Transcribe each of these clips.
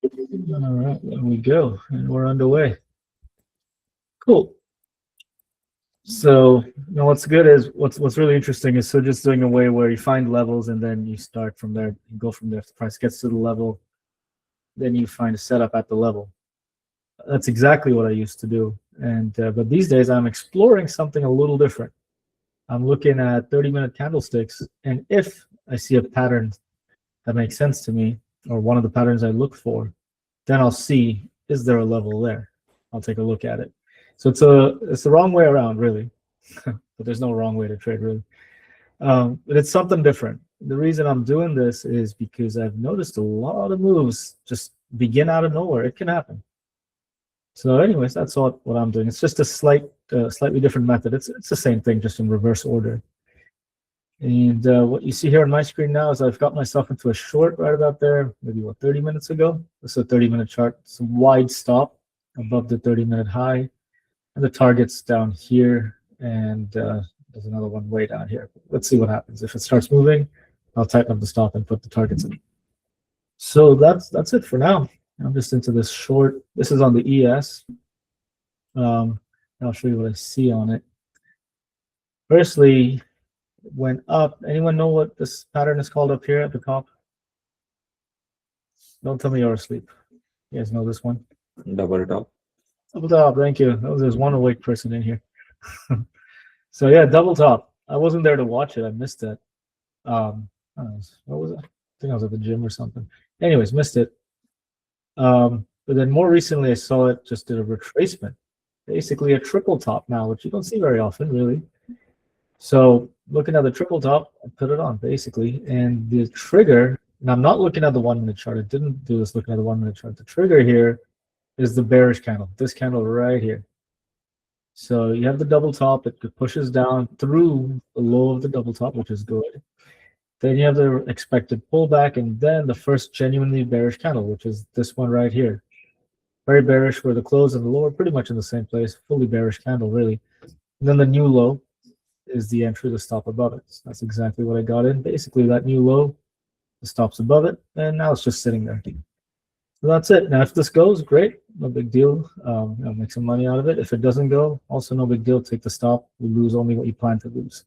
All right, there we go, and we're underway. Cool. So, what's good is what's really interesting is just doing a way where you find levels and then you start from there. You go from there. If the price gets to the level, then you find a setup at the level. That's exactly what I used to do. And but these days I'm exploring something a little different. I'm looking at 30-minute candlesticks, and if I see a pattern that makes sense to me, or one of the patterns I look for, then I'll see, is there a level there? I'll take a look at it. So it's the wrong way around, really. But there's no wrong way to trade, really. But it's something different. The reason I'm doing this is because I've noticed a lot of moves just begin out of nowhere. It can happen. So anyways, that's what I'm doing. It's just a slightly different method. It's the same thing, just in reverse order. And what you see here on my screen now is I've got myself into a short right about there, maybe 30 minutes ago. This is a 30-minute chart. It's a wide stop above the 30-minute high, and the target's down here, and there's another one way down here. Let's see what happens. If it starts moving, I'll tighten up the stop and put the targets in. So that's it for now. I'm just into this short. This is on the ES. I'll show you what I see on it. Firstly, went up. Anyone know what this pattern is called up here at the top? Don't tell me you're asleep. You guys know this one? Double top. Double top, thank you. There's one awake person in here. So yeah, double top. I wasn't there to watch it. I missed it. What was it? I think I was at the gym or something. Anyways, missed it. But then more recently, I saw it just did a retracement. Basically a triple top now, which you don't see very often, really. So looking at the triple top, I put it on, basically. And the trigger, and I'm not looking at the 1-minute chart. I didn't do this looking at the 1-minute chart. The trigger here is the bearish candle, this candle right here. So you have the double top, it pushes down through the low of the double top, which is good. Then you have the expected pullback, and then the first genuinely bearish candle, which is this one right here. Very bearish, where the close and the low are pretty much in the same place. Fully bearish candle, really. And then the new low is the entry, the stop above it. So that's exactly what I got in. Basically, that new low, the stop's above it, and now it's just sitting there. So that's it. Now, if this goes, great, no big deal. Make some money out of it. If it doesn't go, also no big deal. Take the stop. You lose only what you plan to lose.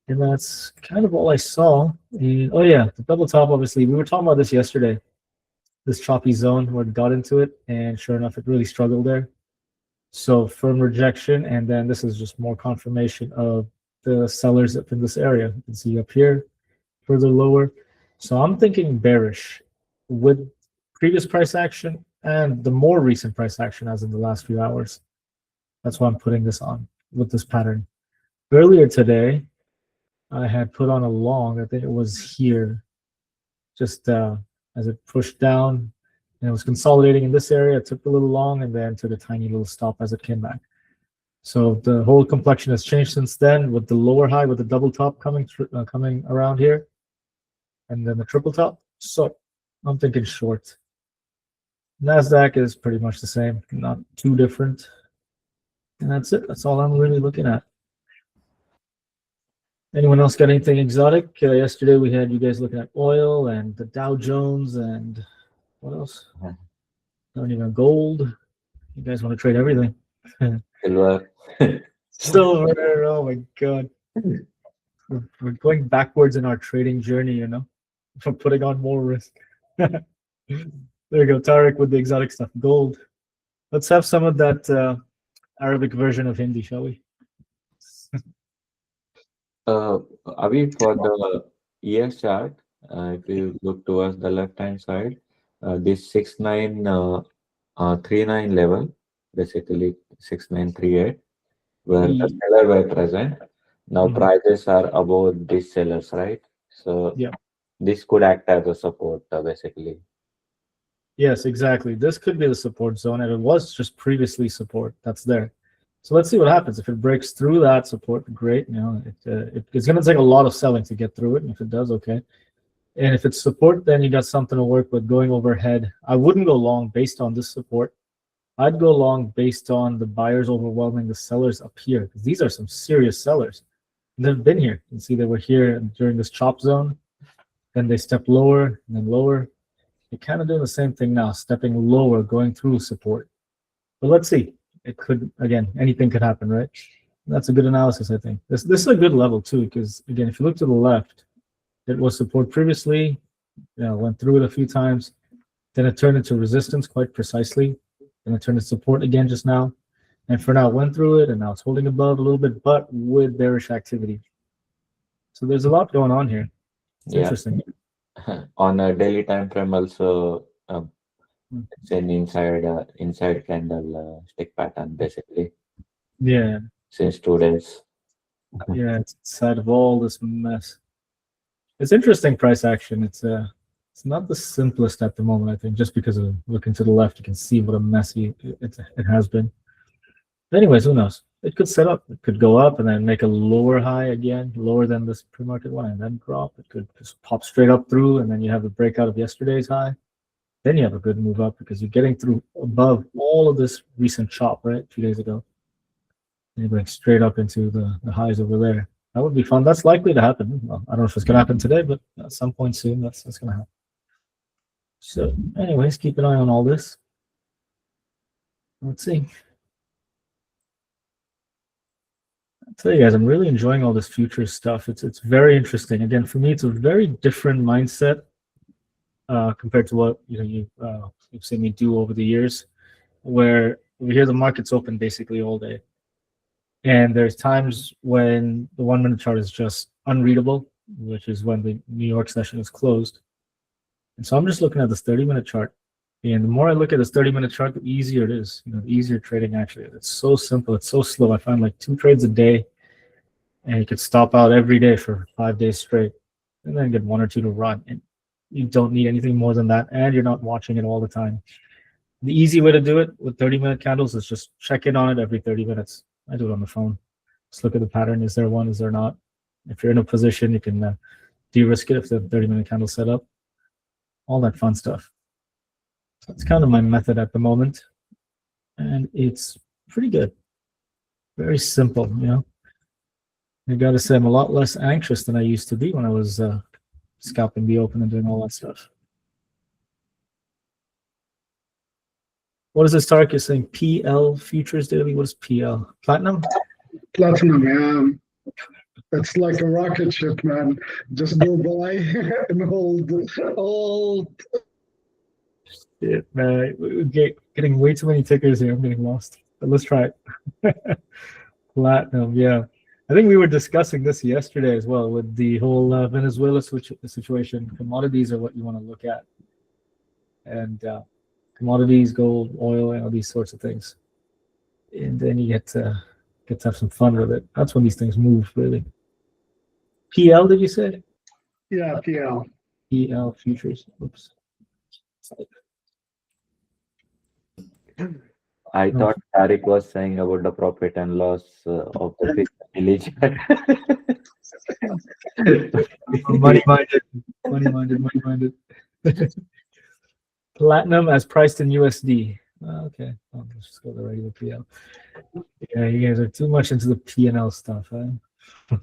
And that's kind of all I saw. And, oh yeah, the double top, obviously, we were talking about this yesterday. This choppy zone where it got into it, and sure enough, it really struggled there. So firm rejection, and then this is just more confirmation of the sellers up in this area. You can see up here, further lower. So I'm thinking bearish with previous price action and the more recent price action as in the last few hours. That's why I'm putting this on with this pattern. Earlier today, I had put on a long, I think it was here, just as it pushed down, and it was consolidating in this area. It took a little long and then took a tiny little stop as it came back. So the whole complexion has changed since then, with the lower high, with the double top coming around here, and then the triple top. So I'm thinking short. NASDAQ is pretty much the same, not too different. And that's it. That's all I'm really looking at. Anyone else got anything exotic? Yesterday we had you guys looking at oil and the Dow Jones and what else? Not even gold. You guys want to trade everything. Silver. Silver. Oh my God. We're going backwards in our trading journey, you know. We're putting on more risk. There you go, Tariq with the exotic stuff. Gold. Let's have some of that Arabic version of Hindi, shall we? Avi, for the ES chart, if you look towards the left-hand side, this 6939 level, basically 6938, where the seller were present. Now prices are above these sellers, right? So yeah, this could act as a support, basically. Yes, exactly. This could be the support zone, and it was just previously support that's there. So let's see what happens. If it breaks through that support, great. You know, it's going to take a lot of selling to get through it, and if it does, okay. And if it's support, then you got something to work with going overhead. I wouldn't go long based on this support. I'd go long based on the buyers overwhelming the sellers up here, because these are some serious sellers. They've been here. You can see they were here during this chop zone. Then they stepped lower and then lower. You're kind of doing the same thing now, stepping lower, going through support. But let's see. It could, again, anything could happen, right? That's a good analysis, I think. This is a good level too, because again, if you look to the left, it was support previously, went through it a few times, then it turned into resistance quite precisely, then it turned into support again just now, and for now went through it, and now it's holding above a little bit, but with bearish activity. So there's a lot going on here. It's interesting. On a daily time frame also, it's an inside candle stick pattern basically. Yeah. Since 2 days. Yeah, it's inside of all this mess. It's interesting price action. It's not the simplest at the moment, I think, just because of looking to the left, you can see what a messy it has been. But anyways, who knows? It could set up. It could go up and then make a lower high again, lower than this pre-market one, and then drop. It could just pop straight up through, and then you have a breakout of yesterday's high. Then you have a good move up because you're getting through above all of this recent chop, right, 2 days ago. And you're going straight up into the highs over there. That would be fun. That's likely to happen. Well, I don't know if it's going to happen today, but at some point soon, that's going to happen. So anyways, keep an eye on all this. Let's see. I'll tell you guys, I'm really enjoying all this futures stuff. It's very interesting. Again, for me, it's a very different mindset compared to what you've seen me do over the years, where we hear the market's open basically all day. And there's times when the 1 minute chart is just unreadable, which is when the New York session is closed. And so I'm just looking at this 30-minute chart. And the more I look at this 30-minute chart, the easier it is. The easier trading actually is. It's so simple. It's so slow. I find like 2 trades a day, and you could stop out every day for 5 days straight, and then get 1 or 2 to run. And you don't need anything more than that, and you're not watching it all the time. The easy way to do it with 30-minute candles is just check in on it every 30 minutes. I do it on the phone. Just look at the pattern. Is there one? Is there not? If you're in a position, you can de-risk it if the 30-minute candle set up. All that fun stuff. So that's kind of my method at the moment. And it's pretty good. Very simple, I got to say, I'm a lot less anxious than I used to be when I was scalping the open and doing all that stuff. What is this target? You're saying PL futures daily? What is PL? Platinum? Platinum, yeah. It's like a rocket ship, man. Just go by and hold. Shit, man. We're getting way too many tickers here. I'm getting lost. But let's try it. Platinum, yeah. I think we were discussing this yesterday as well with the whole Venezuela situation. Commodities are what you want to look at. And commodities, gold, oil, and all these sorts of things. And then you get to have some fun with it. That's when these things move, really. PL, did you say? Yeah, PL. PL futures. Oops. I thought Tariq was saying about the profit and loss of the village. Money-minded. Platinum as priced in USD. Okay, let's just go to the regular PL. Yeah, you guys are too much into the P&L stuff, huh?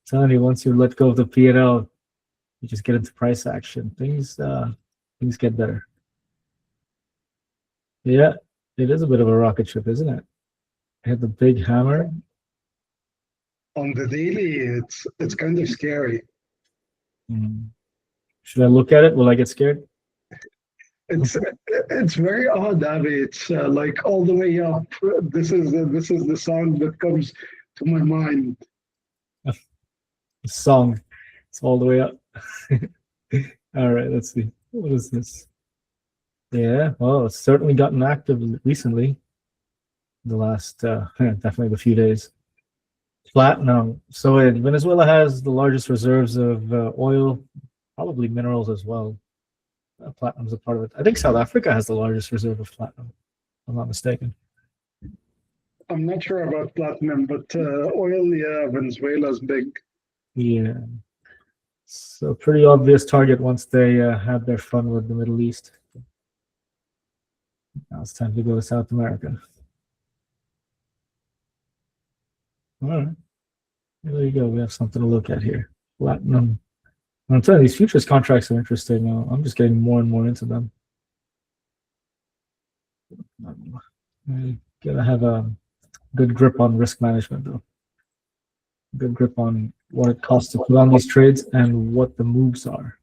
Telling you, once you let go of the P&L, you just get into price action. Things get better. Yeah, it is a bit of a rocket ship, isn't it? I had the big hammer. On the daily, it's kind of scary. Should I look at it? Will I get scared? It's very odd, Abby. It's like all the way up. This is the sound that comes to my mind. The song. It's all the way up. All right, let's see. What is this? Yeah, well, it's certainly gotten active recently. The last, definitely the few days. Platinum. So Venezuela has the largest reserves of oil, probably minerals as well. Platinum's a part of it. I think South Africa has the largest reserve of platinum, if I'm not mistaken. I'm not sure about platinum, but oil, yeah, Venezuela's big. Yeah. So pretty obvious target once they had their fun with the Middle East. Now it's time to go to South America. All right. There you go. We have something to look at here. Platinum. I'm telling you, these futures contracts are interesting now. I'm just getting more and more into them. You gotta have a good grip on risk management, though. Good grip on what it costs to put on these trades and what the moves are.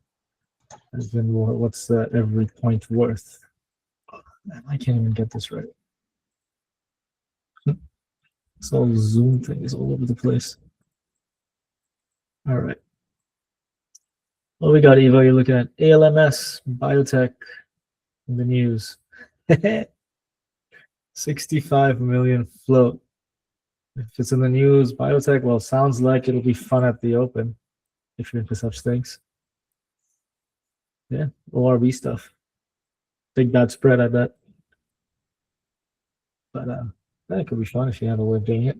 As in, what's every point worth? Man, I can't even get this right. This whole Zoom thing is all over the place. All right. What do we got, Evo? You're looking at ALMS, biotech, in the news. 65 million float. If it's in the news, biotech, well, sounds like it'll be fun at the open if you're into such things. Yeah, ORB stuff. Big bad spread, I bet. But that could be fun if you have a way of doing it.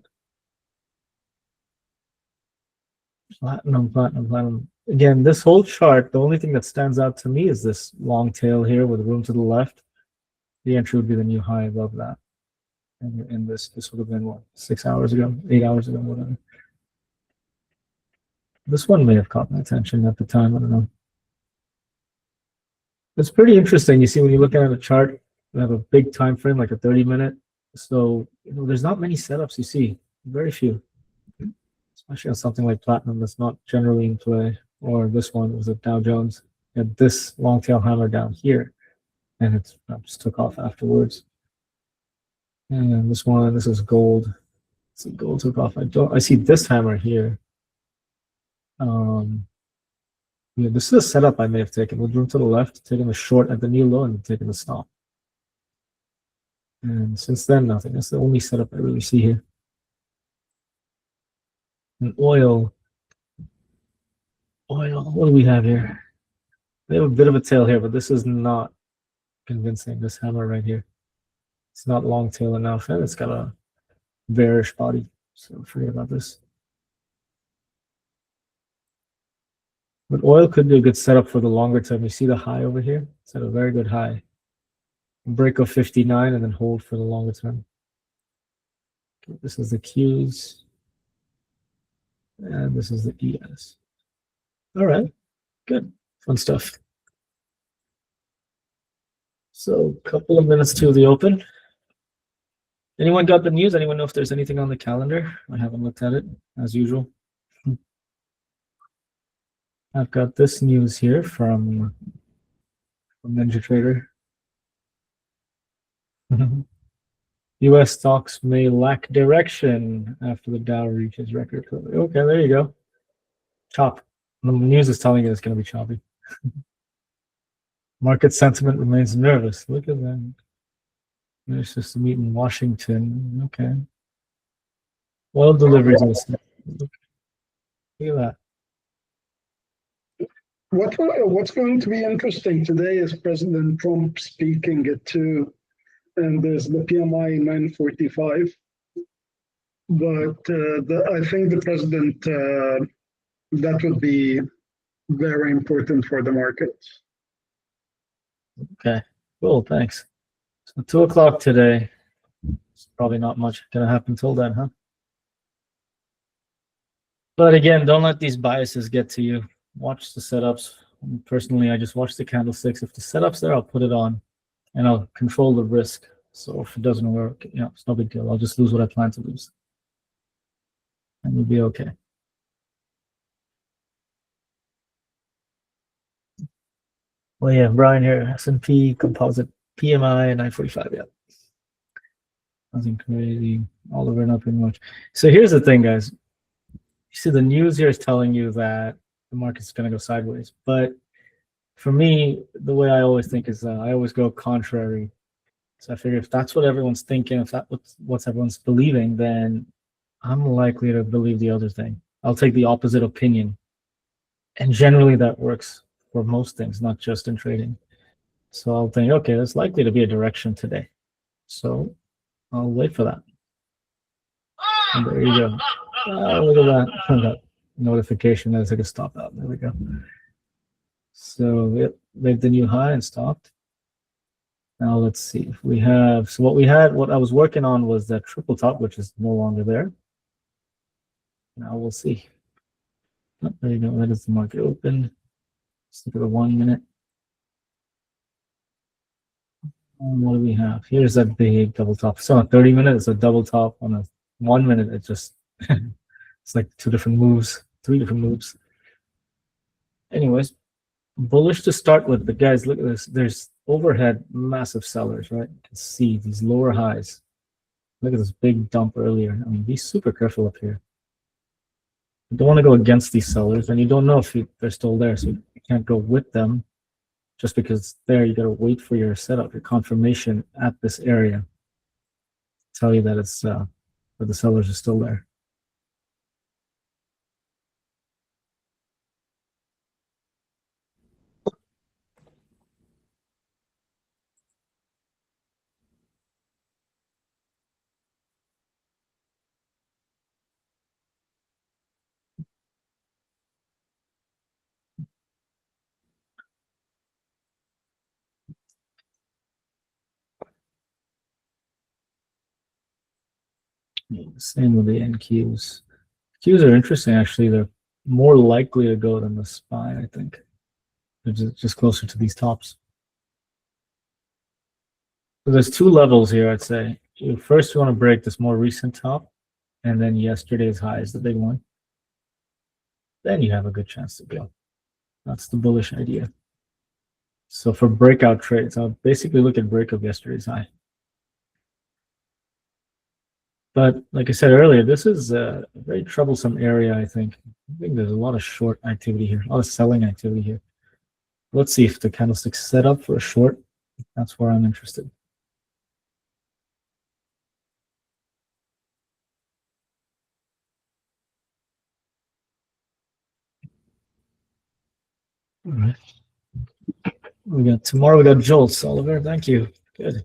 Platinum. Again, this whole chart, the only thing that stands out to me is this long tail here with room to the left. The entry would be the new high above that. And in this would have been what, 6 hours ago, 8 hours ago, whatever. This one may have caught my attention at the time, I don't know. It's pretty interesting. You see, when you look at a chart, we have a big time frame, like a 30-minute. So, there's not many setups you see, very few. Especially on something like platinum that's not generally in play, or this one was a Dow Jones. You had this long tail hammer down here, and it just took off afterwards. And this one, this is gold. See, gold took off. I see this hammer here. Yeah, this is a setup I may have taken with room to the left, taking the short at the new low and taking the stop. And since then, nothing. That's the only setup I really see here. And oil, what do we have here? We have a bit of a tail here, but this is not convincing, this hammer right here. It's not long tail enough, and it's got a bearish body, so forget about this. But oil could be a good setup for the longer term. You see the high over here? It's at a very good high. Break of 59 and then hold for the longer term. Okay, this is the Qs. And this is the ES. All right, good, fun stuff. So a couple of minutes to the open. Anyone got the news? Anyone know if there's anything on the calendar? I haven't looked at it, as usual. I've got this news here from NinjaTrader. U.S. stocks may lack direction after the Dow reaches record. Okay, there you go. Chop. The news is telling you it's going to be choppy. Market sentiment remains nervous. Look at that. There's just a meet in Washington. Okay. Oil deliveries. Look at that. What's going to be interesting today is President Trump speaking at 2, and there's the PMI 945. But I think the president, that would be very important for the markets. Okay, cool, thanks. So 2 o'clock today. It's probably not much going to happen till then, huh? But again, don't let these biases get to you. Watch the setups. Personally, I just watch the candlesticks. If the setup's there, I'll put it on and I'll control the risk. So if it doesn't work, it's no big deal. I'll just lose what I plan to lose. And we'll be okay. Well, yeah, Brian here, S&P composite PMI 945, yeah. Nothing crazy, all over nothing much. So here's the thing, guys. You see the news here is telling you that the market's going to go sideways. But for me, the way I always think is I always go contrary. So I figure if that's what everyone's thinking, if that's what everyone's believing, then I'm likely to believe the other thing. I'll take the opposite opinion. And generally that works for most things, not just in trading. So I'll think, okay, there's likely to be a direction today. So I'll wait for that. And there you go. Look at that. That notification that I took a stop out. There we go. So it made the new high and stopped. Now let's see if we have, so what I was working on was that triple top, which is no longer there. Now we'll see. Oh, there you go. That is the market open. Let's look at the 1 minute. What do we have? Here's that big double top. So on 30 minutes, it's a double top. On a 1 minute, it just it's like 2 different moves, 3 different moves. Anyways, bullish to start with, but guys, look at this. There's overhead massive sellers, right? You can see these lower highs. Look at this big dump earlier. I mean, be super careful up here. You don't want to go against these sellers, and you don't know if they're still there, so you can't go with them. Just because it's there, you got to wait for your setup, your confirmation at this area. Tell you that it's that the sellers are still there. Yeah, same with the NQs. Qs are interesting, actually. They're more likely to go than the SPY, I think. They're just closer to these tops. So there's 2 levels here, I'd say. First, you want to break this more recent top, and then yesterday's high is the big one. Then you have a good chance to go. That's the bullish idea. So for breakout trades, I'll basically look at break of yesterday's high. But like I said earlier, this is a very troublesome area, I think. I think there's a lot of short activity here, a lot of selling activity here. Let's see if the candlestick's set up for a short. That's where I'm interested. All right. Tomorrow we got Jolts, Oliver. Thank you. Good.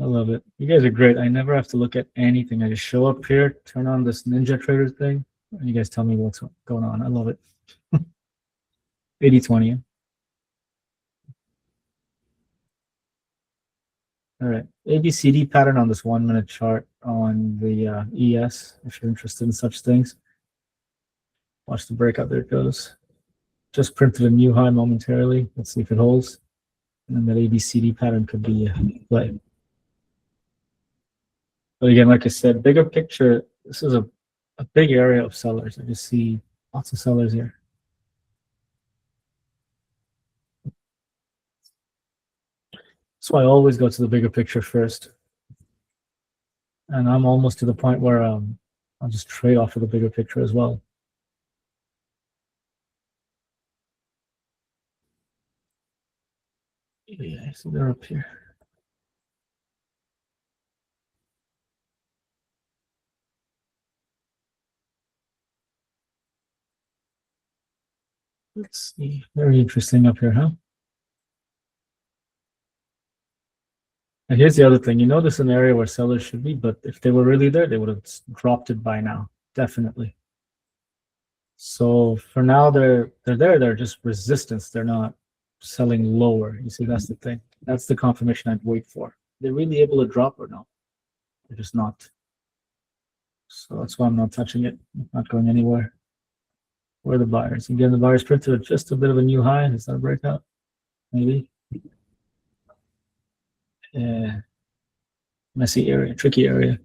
I love it. You guys are great. I never have to look at anything. I just show up here, turn on this NinjaTrader thing, and you guys tell me what's going on. I love it. 80-20. All right. ABCD pattern on this 1 minute chart on the ES, if you're interested in such things. Watch the breakout. There it goes. Just printed a new high momentarily. Let's see if it holds. And then that ABCD pattern could be play. But again, like I said, bigger picture, this is a big area of sellers. I just see lots of sellers here. That's why I always go to the bigger picture first. And I'm almost to the point where I'll just trade off of the bigger picture as well. Yeah, so they're up here. Let's see. Very interesting up here, huh? And here's the other thing. You know, this is an area where sellers should be, but if they were really there, they would have dropped it by now. Definitely. So for now, they're there. They're just resistance. They're not selling lower. You see, that's the thing. That's the confirmation I'd wait for. They're really able to drop or no? They're just not. So that's why I'm not touching it. Not going anywhere. Where are the buyers? Again, the buyers printed just a bit of a new high. Is that a breakout? Maybe. Yeah. Messy area, tricky area.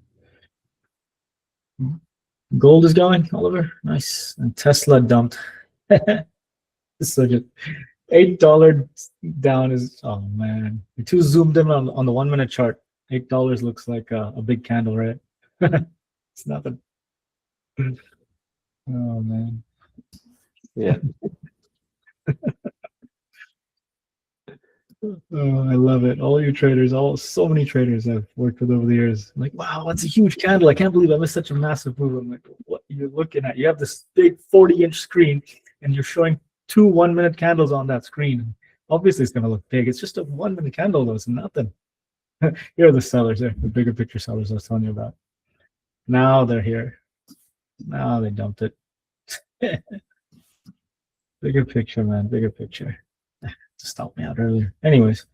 Gold is going, Oliver. Nice. And Tesla dumped. So just $8 down is, oh man. You're too zoomed in on the 1 minute chart. $8 looks like a big candle, right? It's nothing. Oh man. Yeah. Oh, I love it. All you traders, so many traders I've worked with over the years. I'm like, wow, that's a huge candle. I can't believe I missed such a massive move. I'm like, what you're looking at? You have this big 40-inch screen and you're showing 2 1 minute candles on that screen. Obviously it's gonna look big. It's just a 1 minute candle though, it's nothing. Here are the sellers there, the bigger picture sellers I was telling you about. Now they're here. Now they dumped it. Bigger picture, man, bigger picture. Just helped me out earlier. Anyways,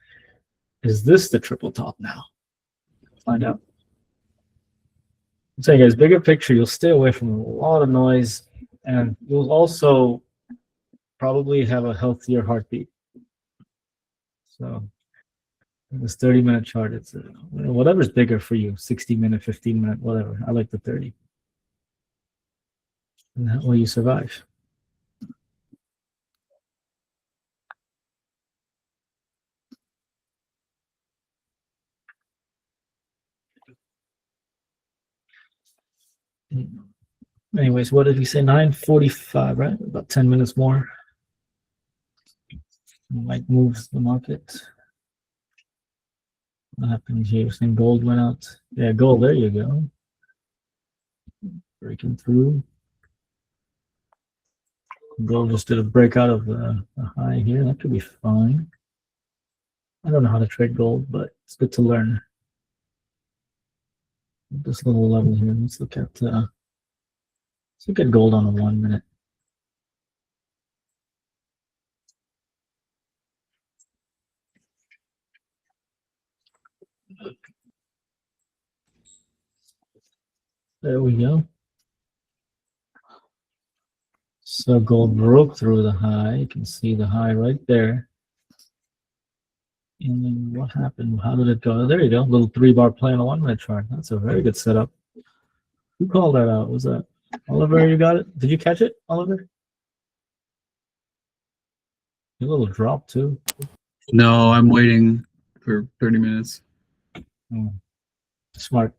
is this the triple top now? Find out. I'm saying, guys, bigger picture, you'll stay away from a lot of noise, and you'll also probably have a healthier heartbeat. So this 30-minute chart, it's whatever's bigger for you, 60-minute, 15-minute, whatever. I like the 30. And that way you survive. Anyways, what did he say? 9:45, right? About 10 minutes more. Might moves the market. What happened here? Saying gold went out. Yeah, gold. There you go. Breaking through. Gold just did a breakout of the high here. That could be fine. I don't know how to trade gold, but it's good to learn. This little level here. Let's look at gold on a 1 minute. There we go. So gold broke through the high. You can see the high right there. And then what happened? How did it go? There you go. Little 3-bar play on a 1 minute chart. That's a very good setup. Who called that out? Was that Oliver? You got it? Did you catch it, Oliver? A little drop too. No, I'm waiting for 30 minutes. Smart.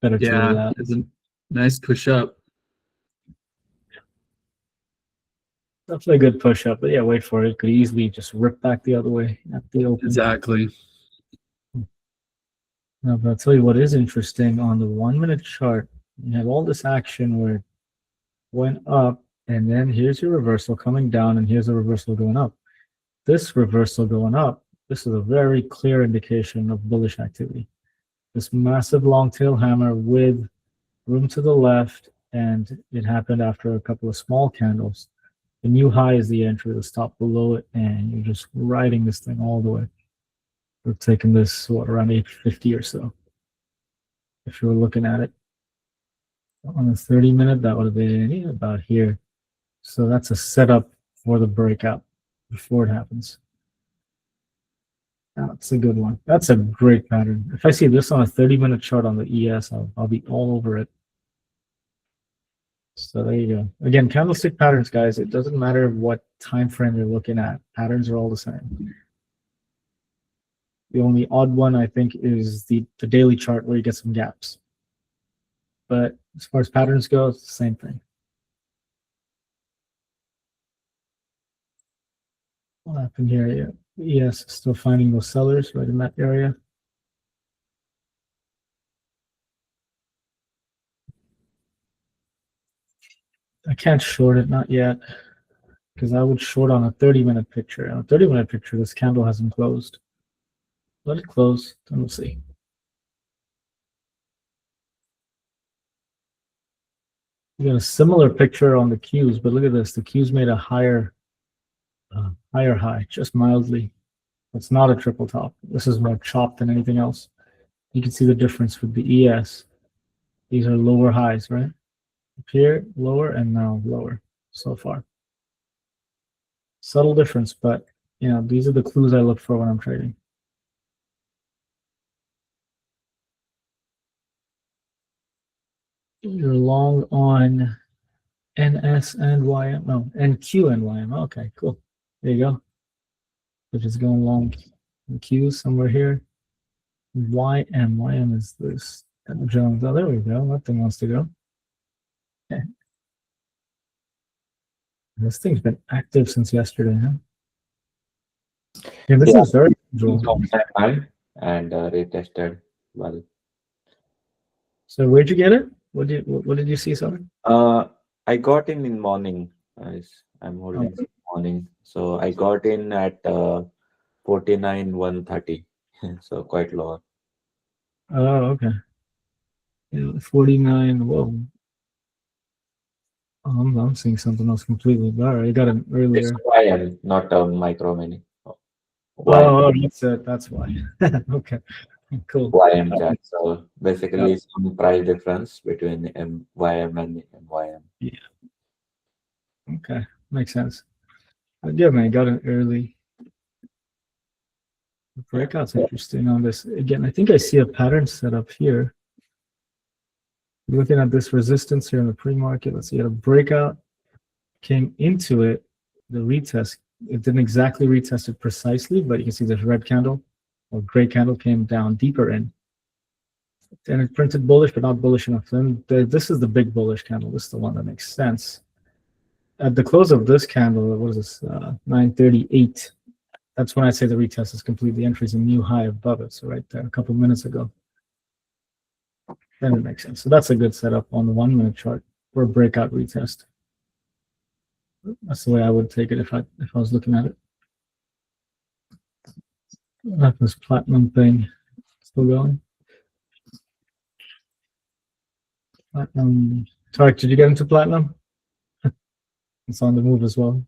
Better to do Yeah, that. it's a nice push up. Definitely a good push up, but yeah, wait for it. Could easily just rip back the other way at the open. Exactly. Now, but I'll tell you what is interesting on the 1 minute chart. You have all this action where it went up, and then here's your reversal coming down, and here's a reversal going up. This reversal going up, this is a very clear indication of bullish activity. This massive long tail hammer with room to the left, and it happened after a couple of small candles. The new high is the entry, the stop below it, and you're just riding this thing all the way. We're taking this, what, around 850 or so. If you were looking at it on the 30 minute, that would have been about here. So that's a setup for the breakout before it happens. That's a good one. That's a great pattern. If I see this on a 30-minute chart on the ES, I'll be all over it. So there you go. Again, candlestick patterns, guys. It doesn't matter what time frame you're looking at. Patterns are all the same. The only odd one, I think, is the daily chart where you get some gaps. But as far as patterns go, it's the same thing. What happened here? Yeah. Yes, still finding those sellers right in that area. I can't short it, not yet, because I would short on a 30-minute picture. On a 30-minute picture, this candle hasn't closed. Let it close, then we'll see. We got a similar picture on the Qs, but look at this. The Qs made a higher high, just mildly. It's not a triple top. This is more chopped than anything else. You can see the difference with the ES. These are lower highs, right? Up here, lower, and now lower so far. Subtle difference, but you know, these are the clues I look for when I'm trading. You're long on NS and YM. No, NQ and YM. Okay, cool. There you go. Which is going long Q somewhere here. YM is this Jones. Oh, there we go. That thing wants to go. Okay. This thing's been active since yesterday, huh? Yeah, this is very unusual. High and retested well. So where'd you get it? What did you see, sorry? I got in morning. I'm holding morning, so I got in at 49,130. So quite low. Oh, okay. Yeah, 49. Whoa. I'm seeing something else completely. All right, I got it earlier. It's YM, not a micro mini. Oh, that's why. Okay, cool. YM chart. So basically, some price difference between YM and MYM. Yeah. Okay. makes sense. But yeah, man, got in early. The breakout's interesting on this. Again, I think I see a pattern set up here. Looking at this resistance here in the pre-market, let's see, a breakout came into it, the retest. It didn't exactly retest it precisely, but you can see this red candle or gray candle came down deeper in. And it printed bullish, but not bullish enough. Then this is the big bullish candle. This is the one that makes sense. At the close of this candle, what is this? 938. That's when I say the retest is complete. The entry is a new high above it. So right there, a couple minutes ago. Then it makes sense. So that's a good setup on the 1 minute chart for a breakout retest. That's the way I would take it if I was looking at it. That this platinum thing still going. Platinum. Tarek, did you get into platinum? It's on the move as well.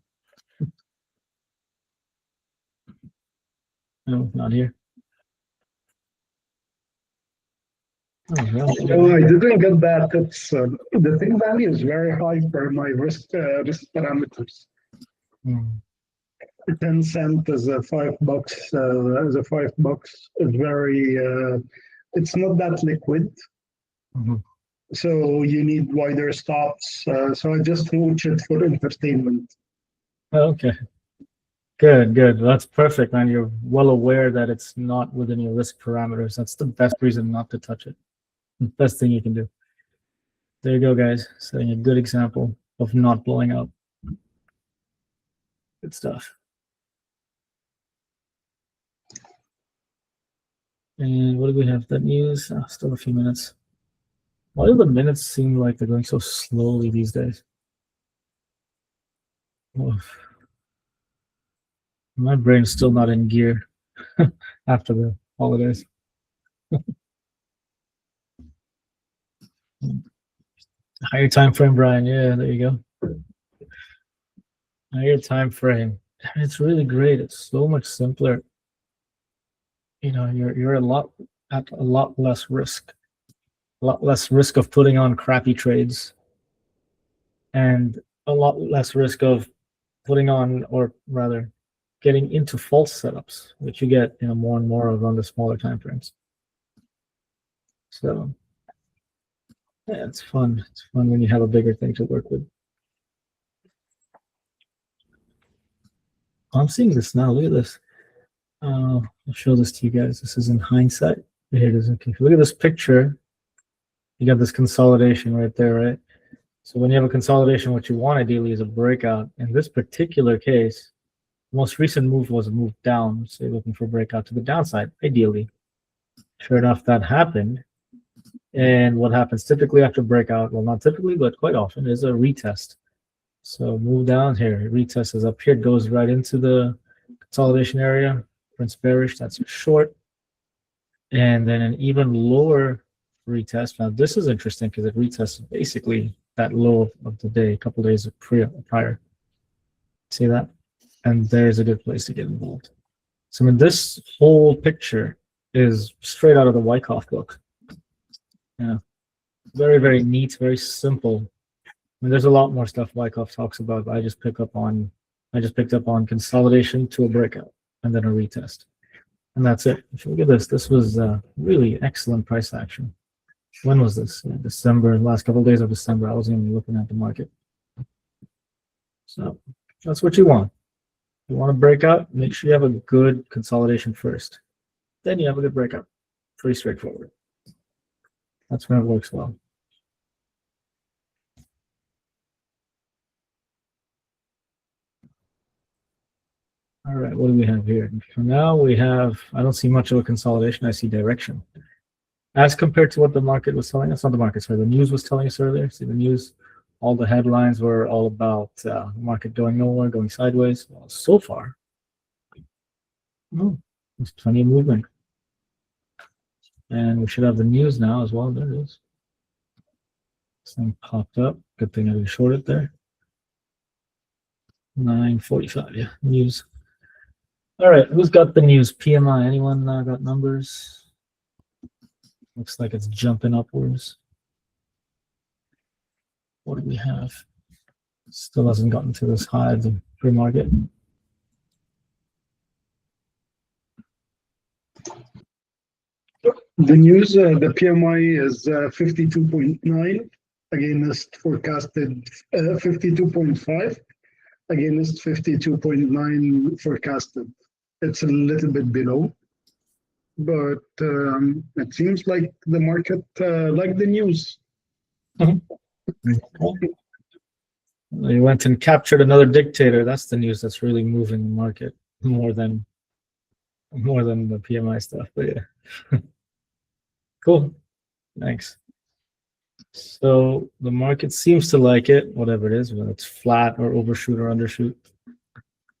No, not here. Oh, well. No, I didn't get that. It's the thing value is very high for my risk parameters. 10 cent is a $5. As a $5 is very. It's not that liquid. So you need wider stops. So I just watch it for entertainment. Okay. Good. That's perfect, man. You're well aware that it's not within your risk parameters. That's the best reason not to touch it. Best thing you can do. There you go, guys. Setting a good example of not blowing up. Good stuff. And what do we have? That news? Oh, still a few minutes. Why do the minutes seem like they're going so slowly these days? Oof. My brain's still not in gear after the holidays. Higher time frame, Brian. Yeah, there you go. Higher time frame. It's really great. It's so much simpler. You know, you're at a lot less risk. A lot less risk of putting on crappy trades, and a lot less risk of putting on, or rather, getting into false setups, which you get more and more of on the smaller time frames. So yeah, it's fun. It's fun when you have a bigger thing to work with. I'm seeing this now. Look at this. I'll show this to you guys. This is in hindsight. Here it is. Okay, look at this picture. You got this consolidation right there, right? So when you have a consolidation, what you want ideally is a breakout. In this particular case, the most recent move was a move down. So you're looking for a breakout to the downside, ideally. Sure enough, that happened. And what happens typically after breakout, well, not typically, but quite often, is a retest. So move down here, retest is up here, it goes right into the consolidation area, prints bearish, that's your short. And then an even lower retest. Now this is interesting because it retests basically that low of the day, a couple days prior. See that? And there's a good place to get involved. So I mean, this whole picture is straight out of the Wyckoff book. Yeah, very, very neat, very simple. I mean, there's a lot more stuff Wyckoff talks about, but I just picked up on consolidation to a breakout and then a retest. And that's it. If you look at this, this was really excellent price action. When was this? Yeah, December, last couple of days of December. I wasn't even looking at the market. So that's what you want. You want to break out, make sure you have a good consolidation first. Then you have a good breakout. Pretty straightforward. That's when it works well. All right, what do we have here? For now, we have, I don't see much of a consolidation. I see direction. As compared to what the market was telling us, not the market, sorry, the news was telling us earlier. See the news, all the headlines were all about the market going nowhere, going sideways. Well, so far, there's plenty of movement. And we should have the news now as well. There it is. This thing popped up. Good thing I didn't short it there. 9:45, yeah, news. All right, who's got the news? PMI, anyone got numbers? Looks like it's jumping upwards. What do we have? Still hasn't gotten to this high of the pre-market. The news, the PMI is 52.9 against forecasted 52.5 against 52.9 forecasted. It's a little bit below, but it seems like the market liked the news. You went and captured another dictator. That's the news that's really moving the market more than the PMI stuff. But yeah, cool. Thanks. So the market seems to like it, whatever it is, whether it's flat or overshoot or undershoot.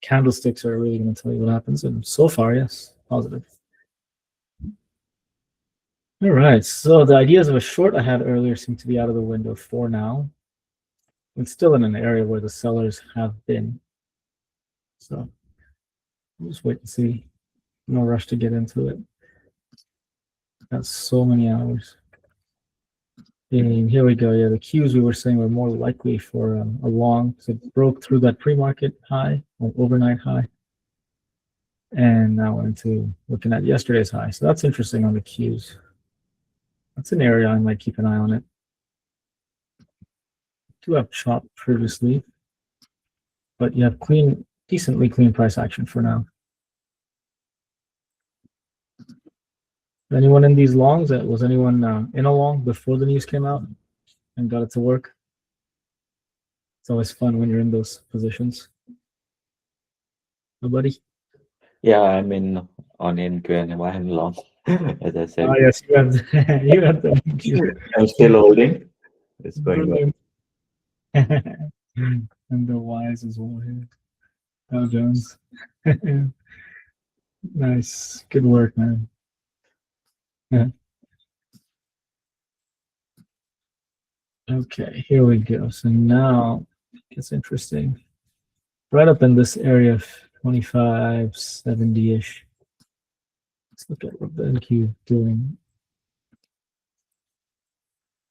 Candlesticks are really going to tell you what happens, and so far, yes, positive. All right. So the ideas of a short I had earlier seem to be out of the window for now. It's still in an area where the sellers have been. So we'll just wait and see. No rush to get into it. Got so many hours. And here we go. Yeah, the cues we were saying were more likely for a long. So it broke through that pre-market high or overnight high. And now we're into looking at yesterday's high. So that's interesting on the cues. That's an area I might keep an eye on it. Do have chop previously, but you have decently clean price action for now. Anyone in these longs? Was anyone in a long before the news came out and got it to work? It's always fun when you're in those positions. Nobody? Yeah, I'm in on NQ and long. As I said, Oh yes, you have you have the I'm still holding. It's going well. and the Y's as well here. Dow Jones. Nice. Good work, man. Yeah. Okay, here we go. So now it's interesting. Right up in this area of 25.70-ish. Let's look at what the NQ is doing.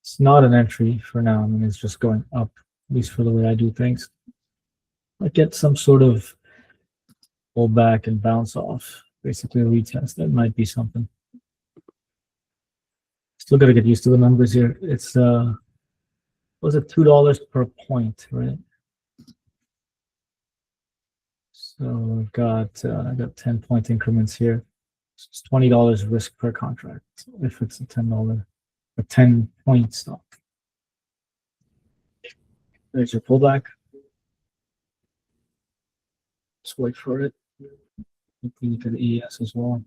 It's not an entry for now. I mean, it's just going up, at least for the way I do things. I get some sort of pull back and bounce off. Basically a retest. That might be something. Still got to get used to the numbers here. It's was it $2 per point, right? So I got 10-point increments here. It's $20 risk per contract if it's a $10 or 10-point stock. There's your pullback. Just wait for it. Look at the ES as well.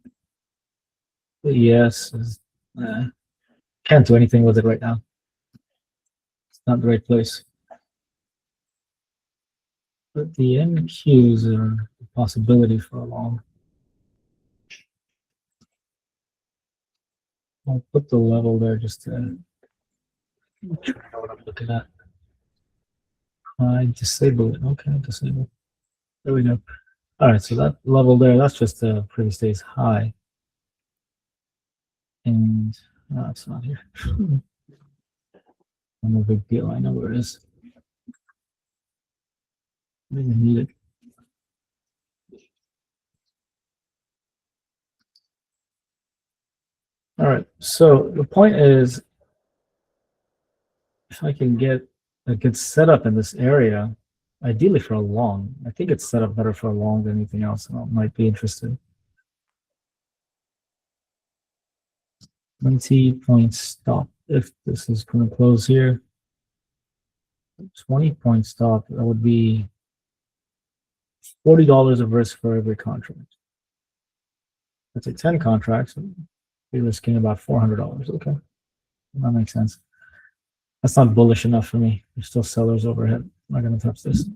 The ES is can't do anything with it right now. It's not the right place. But the NQs are a possibility for a long. I'll put the level there just to know what I'm looking at. I disable it. Okay, disable. There we go. All right, so that level there, that's just a previous day's high. And no, it's not here. No big deal. I know where it is. I didn't need it. All right, so the point is, if I can get a good setup in this area, ideally for a long, I think it's set up better for a long than anything else, and I might be interested. 20-point stop. If this is going to close here, 20-point stop, that would be $40 of risk for every contract. Let's say 10 contracts, you're risking about $400. Okay, that makes sense. That's not bullish enough for me. There's still sellers overhead. I'm not going to touch this. If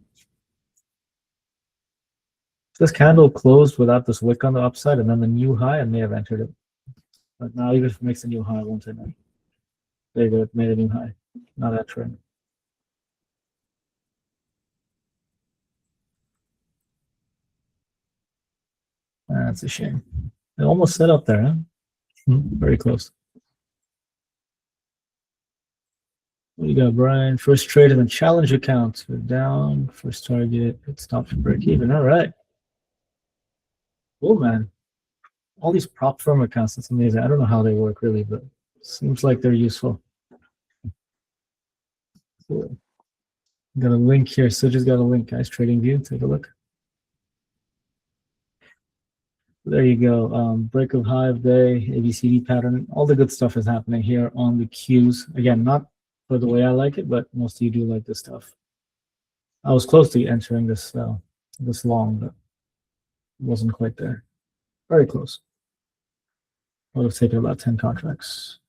this candle closed without this wick on the upside and then the new high, I may have entered it. But now even if it makes a new high, I won't enter. There you go, it made a new high. Not that trend. That's a shame. It almost set up there, huh? Very close. What do you got, Brian? First trade in the challenge account. We're down. First target. It stops for break even. All right. Cool, man. All these prop firm accounts. That's amazing. I don't know how they work really, but seems like they're useful. Cool. Got a link here. So just got a link, guys. Trading View. Take a look. There you go. Break of high of day, ABCD pattern. All the good stuff is happening here on the cues. Again, not for the way I like it, but most of you do like this stuff. I was close to entering this this long, but wasn't quite there. Very close. Would have taken about 10 contracts.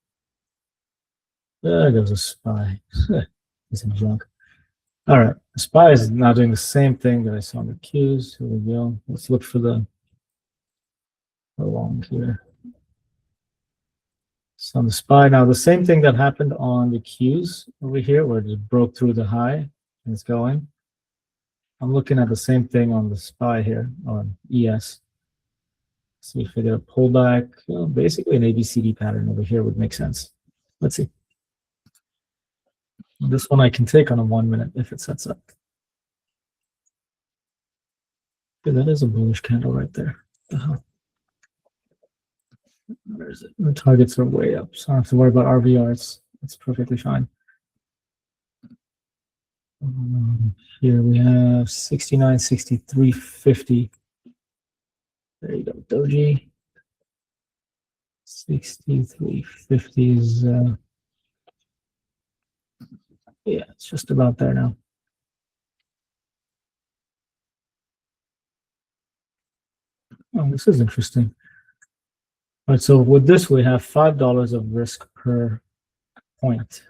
There goes a SPY. It's some junk. All right, the SPY is now doing the same thing that I saw on the cues. Here we go. Let's look for the long here. So on the SPY now, the same thing that happened on the cues over here, where it just broke through the high and it's going. I'm looking at the same thing on the SPY here on ES. See if I get a pullback. Well, basically an ABCD pattern over here would make sense. Let's see. This one I can take on a 1 minute if it sets up. Okay, that is a bullish candle right there. Where is it? The targets are way up, so I don't have to worry about RVRs. It's perfectly fine. Here we have 69, 63, 50. There you go, Doji. 63.50 is yeah, it's just about there now. Oh, this is interesting. All right, so with this we have $5 of risk per point.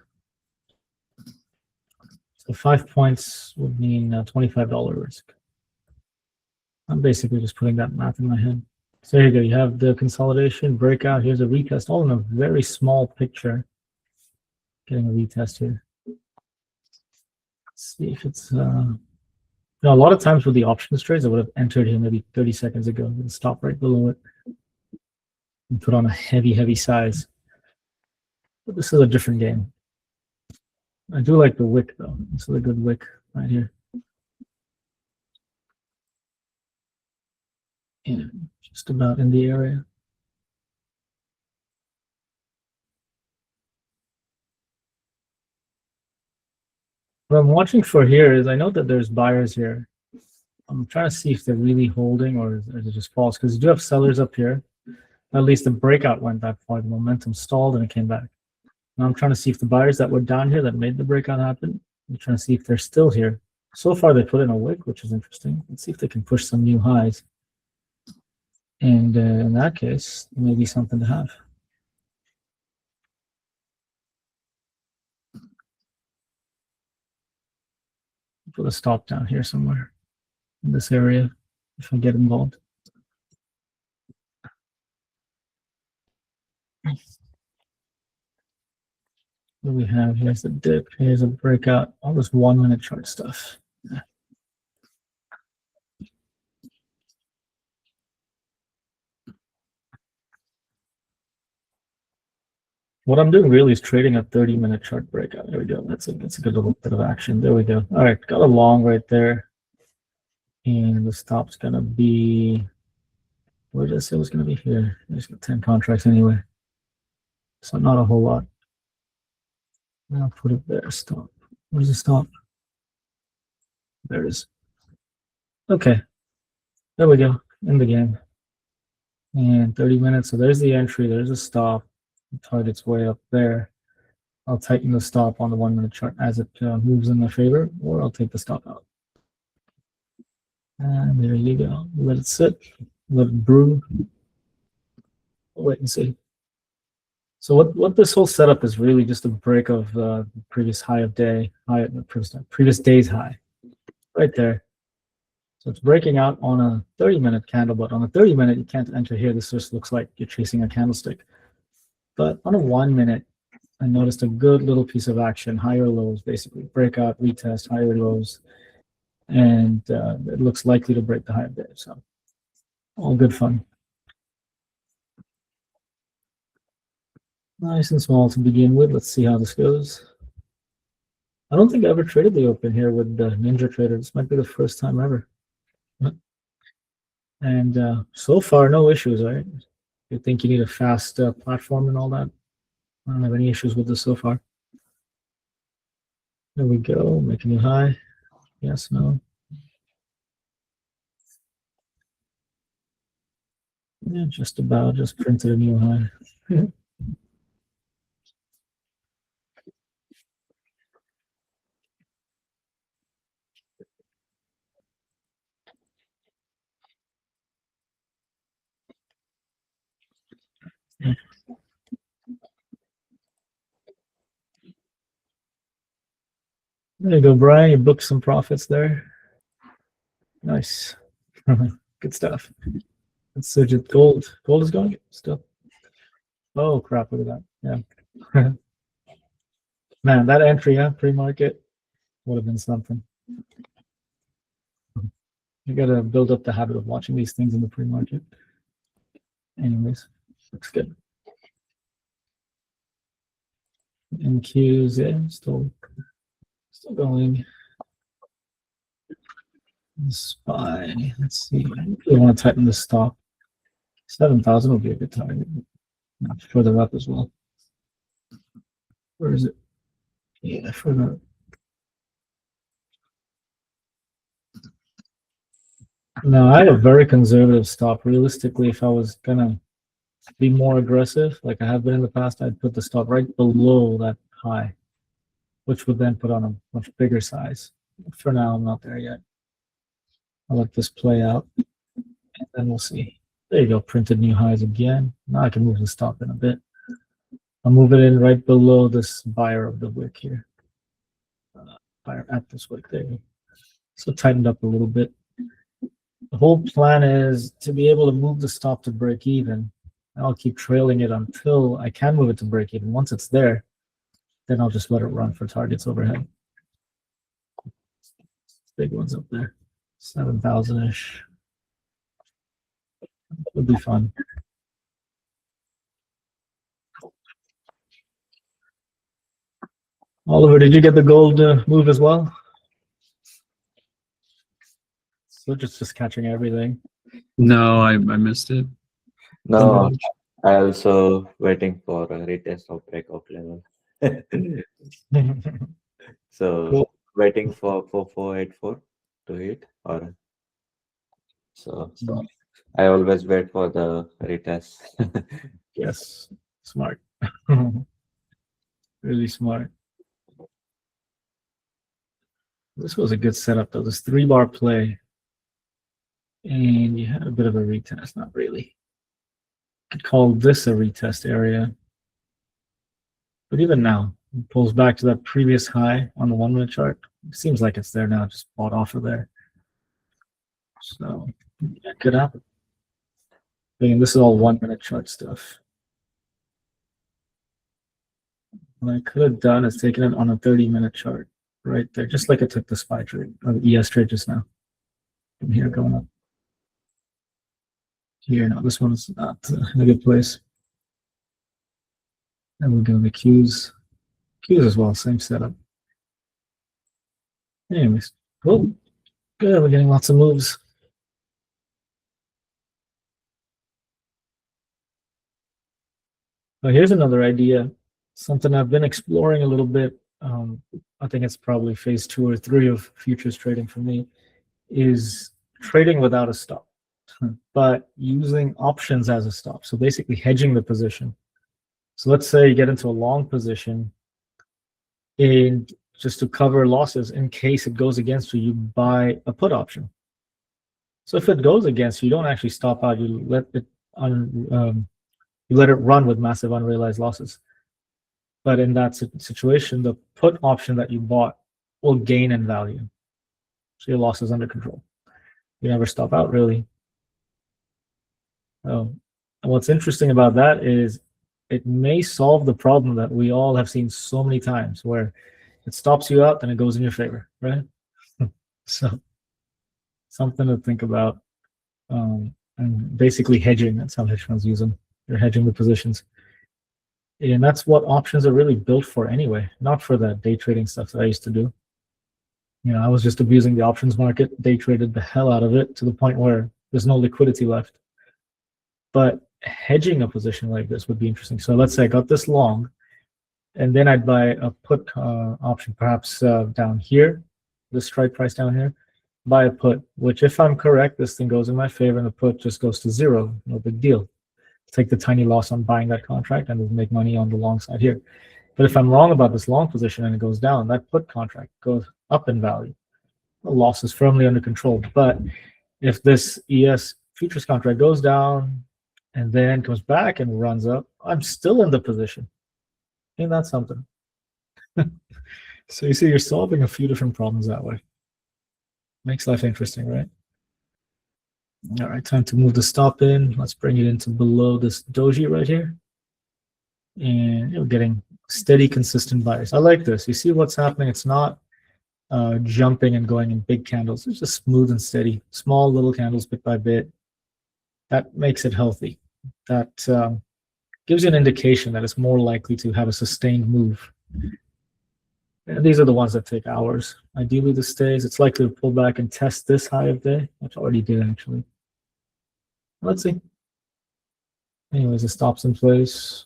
So 5 points would mean $25 risk. I'm basically just putting that math in my head. So here you go. You have the consolidation, breakout. Here's a retest, all in a very small picture. Getting a retest here. Let's see if it's. You know, a lot of times with the options trades, I would have entered here maybe 30 seconds ago and stop right below it and put on a heavy size. But this is a different game. I do like the wick though. This is a good wick right here. Yeah, just about in the area. What I'm watching for here is I know that there's buyers here. I'm trying to see if they're really holding or is it just false, because you do have sellers up here. At least the breakout went that far. The momentum stalled and it came back. Now I'm trying to see if the buyers that were down here that made the breakout happen, I'm trying to see if they're still here. So far they put in a wick, which is interesting. Let's see if they can push some new highs. And in that case, it may be something to have. Put a stop down here somewhere in this area if I get involved. What do we have? Here's a dip, here's a breakout, all this 1 minute chart stuff. What I'm doing really is trading a 30-minute chart breakout. There we go. That's a good little bit of action. There we go. All right, got a long right there. And the stop's gonna be, where did I say it was gonna be? Here. There's got 10 contracts anyway. So not a whole lot. I'll put it there. Stop. Where's the stop? There it is. Okay. There we go. In the game. And 30 minutes. So there's the entry. There's a stop. The target's way up there. I'll tighten the stop on the 1 minute chart as it moves in my favor, or I'll take the stop out. And there you go. Let it sit. Let it brew. We'll wait and see. So what this whole setup is really just a break of the previous high of day, previous day's high, right there. So it's breaking out on a 30-minute candle, but on a 30-minute, you can't enter here. This just looks like you're chasing a candlestick. But on a 1 minute, I noticed a good little piece of action, higher lows, basically. Breakout, retest, higher lows. And it looks likely to break the high of day. So all good fun. Nice and small to begin with. Let's see how this goes. I don't think I ever traded the open here with the NinjaTrader. This might be the first time ever. And so far, no issues, right? You think you need a fast platform and all that? I don't have any issues with this so far. There we go, make a new high. Yes, no. Yeah, just about, just printed a new high. There you go, Brian. You booked some profits there. Nice. Good stuff. Let's search it. Gold. Gold is going still. Oh, crap. Look at that. Yeah. Man, that entry, yeah, pre-market would have been something. You got to build up the habit of watching these things in the pre-market. Anyways, looks good. NQs, yeah, still going. SPY, let's see. We want to tighten the stop. 7,000 will be a good target. Not further up as well. Where is it? Yeah, further up. No, I had a very conservative stop. Realistically, if I was gonna be more aggressive, like I have been in the past, I'd put the stop right below that high, which would then put on a much bigger size. For now, I'm not there yet. I'll let this play out, and then we'll see. There you go, printed new highs again. Now I can move the stop in a bit. I'll move it in right below this buyer of the wick here. Buyer at this wick, there you go. So tightened up a little bit. The whole plan is to be able to move the stop to break even. I'll keep trailing it until I can move it to break even. Once it's there, then I'll just let it run for targets overhead. Big ones up there, 7,000-ish. Would be fun. Oliver, did you get the gold move as well? So just catching everything. No, I missed it. No, I also waiting for a retest of breakout level. So Cool. waiting for 4484 to hit, or so I always wait for the retest. Yes, smart. Really smart. This was a good setup though. This 3-bar play, and you had a bit of a retest. Not really. Could call this a retest area, but even now, it pulls back to that previous high on the 1-minute chart. It seems like it's there now. Just bought off of there. So yeah, could happen. Again, this is all 1-minute chart stuff. What I could have done is taken it on a 30-minute chart right there, just like I took the SPY trade or the ES trade just now. From here going up. Here, no, this one's not in a good place. And we're going to the Qs. Qs as well, same setup. Anyways, cool. Good, we're getting lots of moves. Now here's another idea, something I've been exploring a little bit. I think it's probably phase 2 or 3 of futures trading for me, is trading without a stop, but using options as a stop. So basically hedging the position. So let's say you get into a long position, and just to cover losses in case it goes against you, you buy a put option. So if it goes against you, you don't actually stop out. You let it run with massive unrealized losses. But in that situation, the put option that you bought will gain in value. So your loss is under control. You never stop out, really. And what's interesting about that is it may solve the problem that we all have seen so many times, where it stops you out, then it goes in your favor, right? So something to think about. And basically hedging, that's how hedge funds use them. They're hedging the positions. And that's what options are really built for anyway, not for the day trading stuff that I used to do. You know, I was just abusing the options market, day traded the hell out of it to the point where there's no liquidity left. But hedging a position like this would be interesting. So let's say I got this long, and then I'd buy a put option, perhaps down here, the strike price down here, buy a put, which if I'm correct, this thing goes in my favor and the put just goes to zero, no big deal. Take the tiny loss on buying that contract and make money on the long side here. But if I'm wrong about this long position and it goes down, that put contract goes up in value. The loss is firmly under control. But if this ES futures contract goes down and then comes back and runs up, I'm still in the position. Ain't that something? So you see, you're solving a few different problems that way. Makes life interesting, right? All right, time to move the stop in. Let's bring it into below this doji right here. And you're getting steady, consistent buyers. I like this. You see what's happening? It's not jumping and going in big candles. It's just smooth and steady. Small little candles bit by bit. That makes it healthy. That gives you an indication that it's more likely to have a sustained move. And these are the ones that take hours. Ideally, this stays. It's likely to pull back and test this high of day, which already did actually. Let's see. Anyways, it stops in place.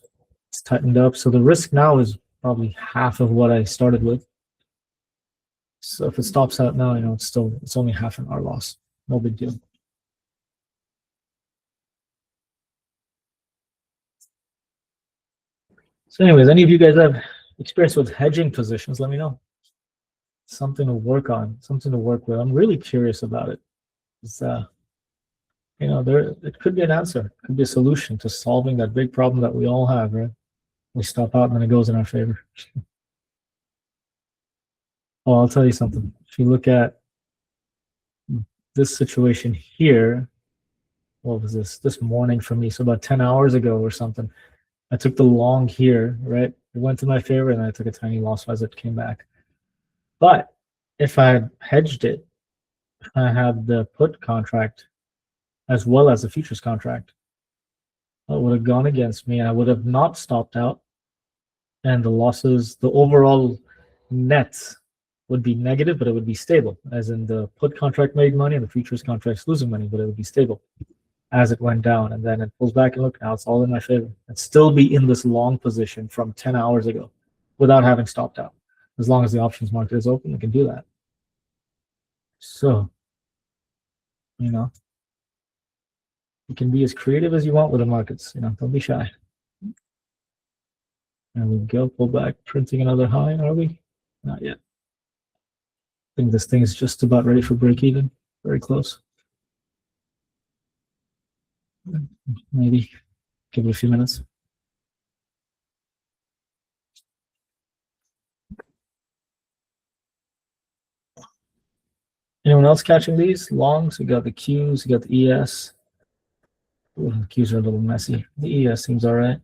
It's tightened up. So the risk now is probably half of what I started with. So if it stops out now, you know, it's only half an hour loss. No big deal. So anyways, any of you guys have experience with hedging positions, let me know. Something to work on, something to work with. I'm really curious about it. It's, you know, it could be an answer, it could be a solution to solving that big problem that we all have, right? We stop out and then it goes in our favor. Oh, I'll tell you something. If you look at this situation here, what was this morning for me? So about 10 hours ago or something, I took the long here, right? It went to my favor and I took a tiny loss as it came back. But if I had hedged it, I had the put contract as well as the futures contract, it would have gone against me and I would have not stopped out. And the losses, the overall net would be negative, but it would be stable. As in the put contract made money and the futures contract's losing money, but it would be stable as it went down. And then it pulls back and look, now it's all in my favor. I'd still be in this long position from 10 hours ago without having stopped out. As long as the options market is open, you can do that. So, you know, you can be as creative as you want with the markets. You know, don't be shy. There we go, pull back, printing another high, are we? Not yet. I think this thing is just about ready for break even, very close. Maybe give it a few minutes. Anyone else catching these longs? We got the Qs, we got the ES. Ooh, the Qs are a little messy. The ES seems all right.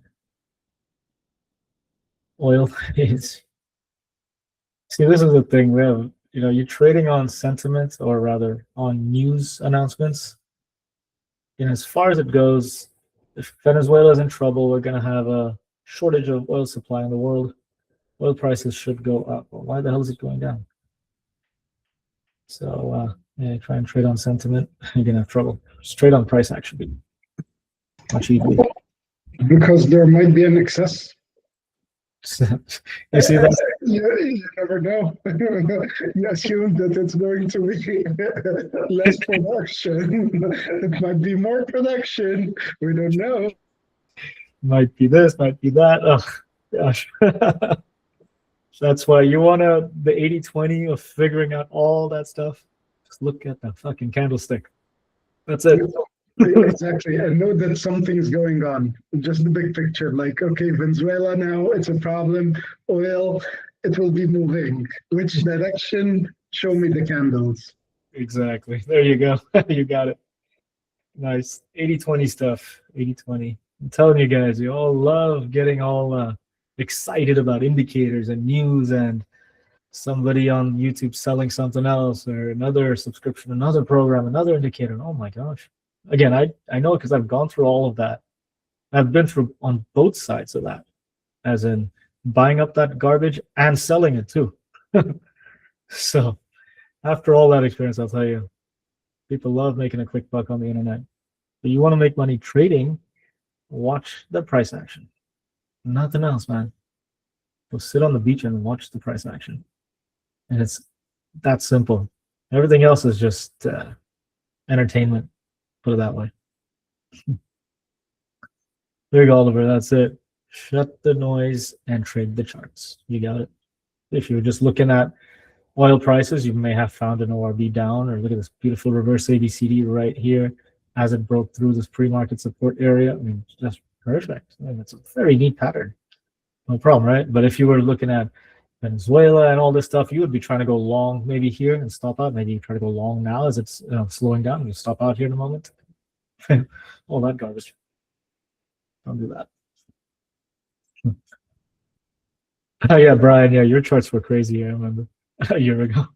Oil is. See, this is the thing. We have, you know, you're trading on sentiment, or rather on news announcements. And as far as it goes, if Venezuela is in trouble, we're going to have a shortage of oil supply in the world. Oil prices should go up. Well, why the hell is it going down? So, yeah, try and trade on sentiment. You're going to have trouble. Just trade on price, actually. Much easier. Because there might be an excess. You see that? You never know. You assume that it's going to be less production. It might be more production. We don't know. Might be this, might be that. Oh, gosh. That's why you want to, the 80-20 of figuring out all that stuff. Just look at the fucking candlestick. That's it. Exactly. I know that something's going on. Just the big picture. Like, okay, Venezuela now, it's a problem. Oil, it will be moving. Which direction? Show me the candles. Exactly. There you go. You got it. Nice. 80-20 stuff. 80-20. I'm telling you guys, you all love getting all excited about indicators and news and somebody on YouTube selling something else or another subscription, another program, another indicator. Oh my gosh. Again, I know because I've gone through all of that. I've been through on both sides of that. as in buying up that garbage and selling it too. So after all that experience, I'll tell you, people love making a quick buck on the internet. But you want to make money trading, watch the price action. Nothing else, man. Go sit on the beach and watch the price action. And it's that simple. Everything else is just entertainment, put it that way. There you go, Oliver. That's it. Shut the noise and trade the charts. You got it. If you're just looking at oil prices, you may have found an ORB down, or look at this beautiful reverse ABCD right here as it broke through this pre-market support area. I mean, just perfect. I mean, it's a very neat pattern. No problem, right? But if you were looking at Venezuela and all this stuff, you would be trying to go long maybe here and stop out. Maybe you try to go long now as it's slowing down. You stop out here in a moment. All that garbage. Don't do that. Oh yeah, Brian. Yeah, your charts were crazy. I remember a year ago.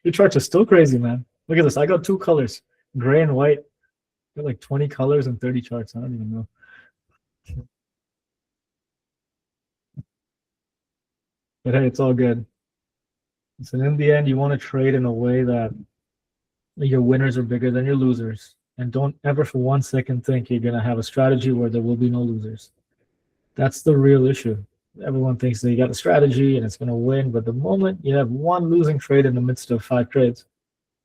Your charts are still crazy, man. Look at this. I got 2 colors, gray and white. I got like 20 colors and 30 charts. I don't even know. But hey, it's all good. So in the end, you want to trade in a way that your winners are bigger than your losers. And don't ever for 1 second think you're going to have a strategy where there will be no losers. That's the real issue. Everyone thinks that you got a strategy and it's going to win. But the moment you have 1 losing trade in the midst of 5 trades,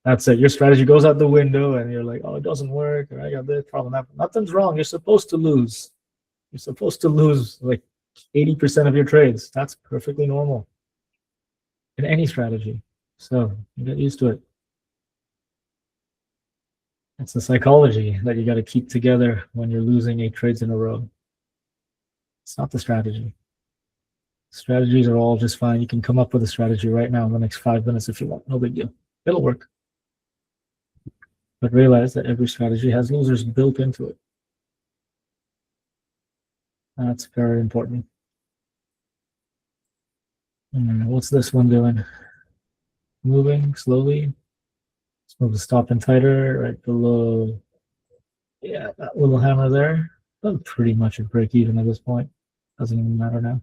that's it. Your strategy goes out the window and you're like, oh, it doesn't work. Or I got this problem. That. Nothing's wrong. You're supposed to lose. You're supposed to lose like 80% of your trades. That's perfectly normal in any strategy. So you get used to it. It's the psychology that you got to keep together when you're losing 8 trades in a row. It's not the strategy. Strategies are all just fine. You can come up with a strategy right now in the next 5 minutes if you want. No big deal. It'll work. But realize that every strategy has losers built into it. That's very important. What's this one doing? Moving slowly. Let's move the stop in tighter, right below. Yeah, that little hammer there. That's pretty much a break even at this point. Doesn't even matter now.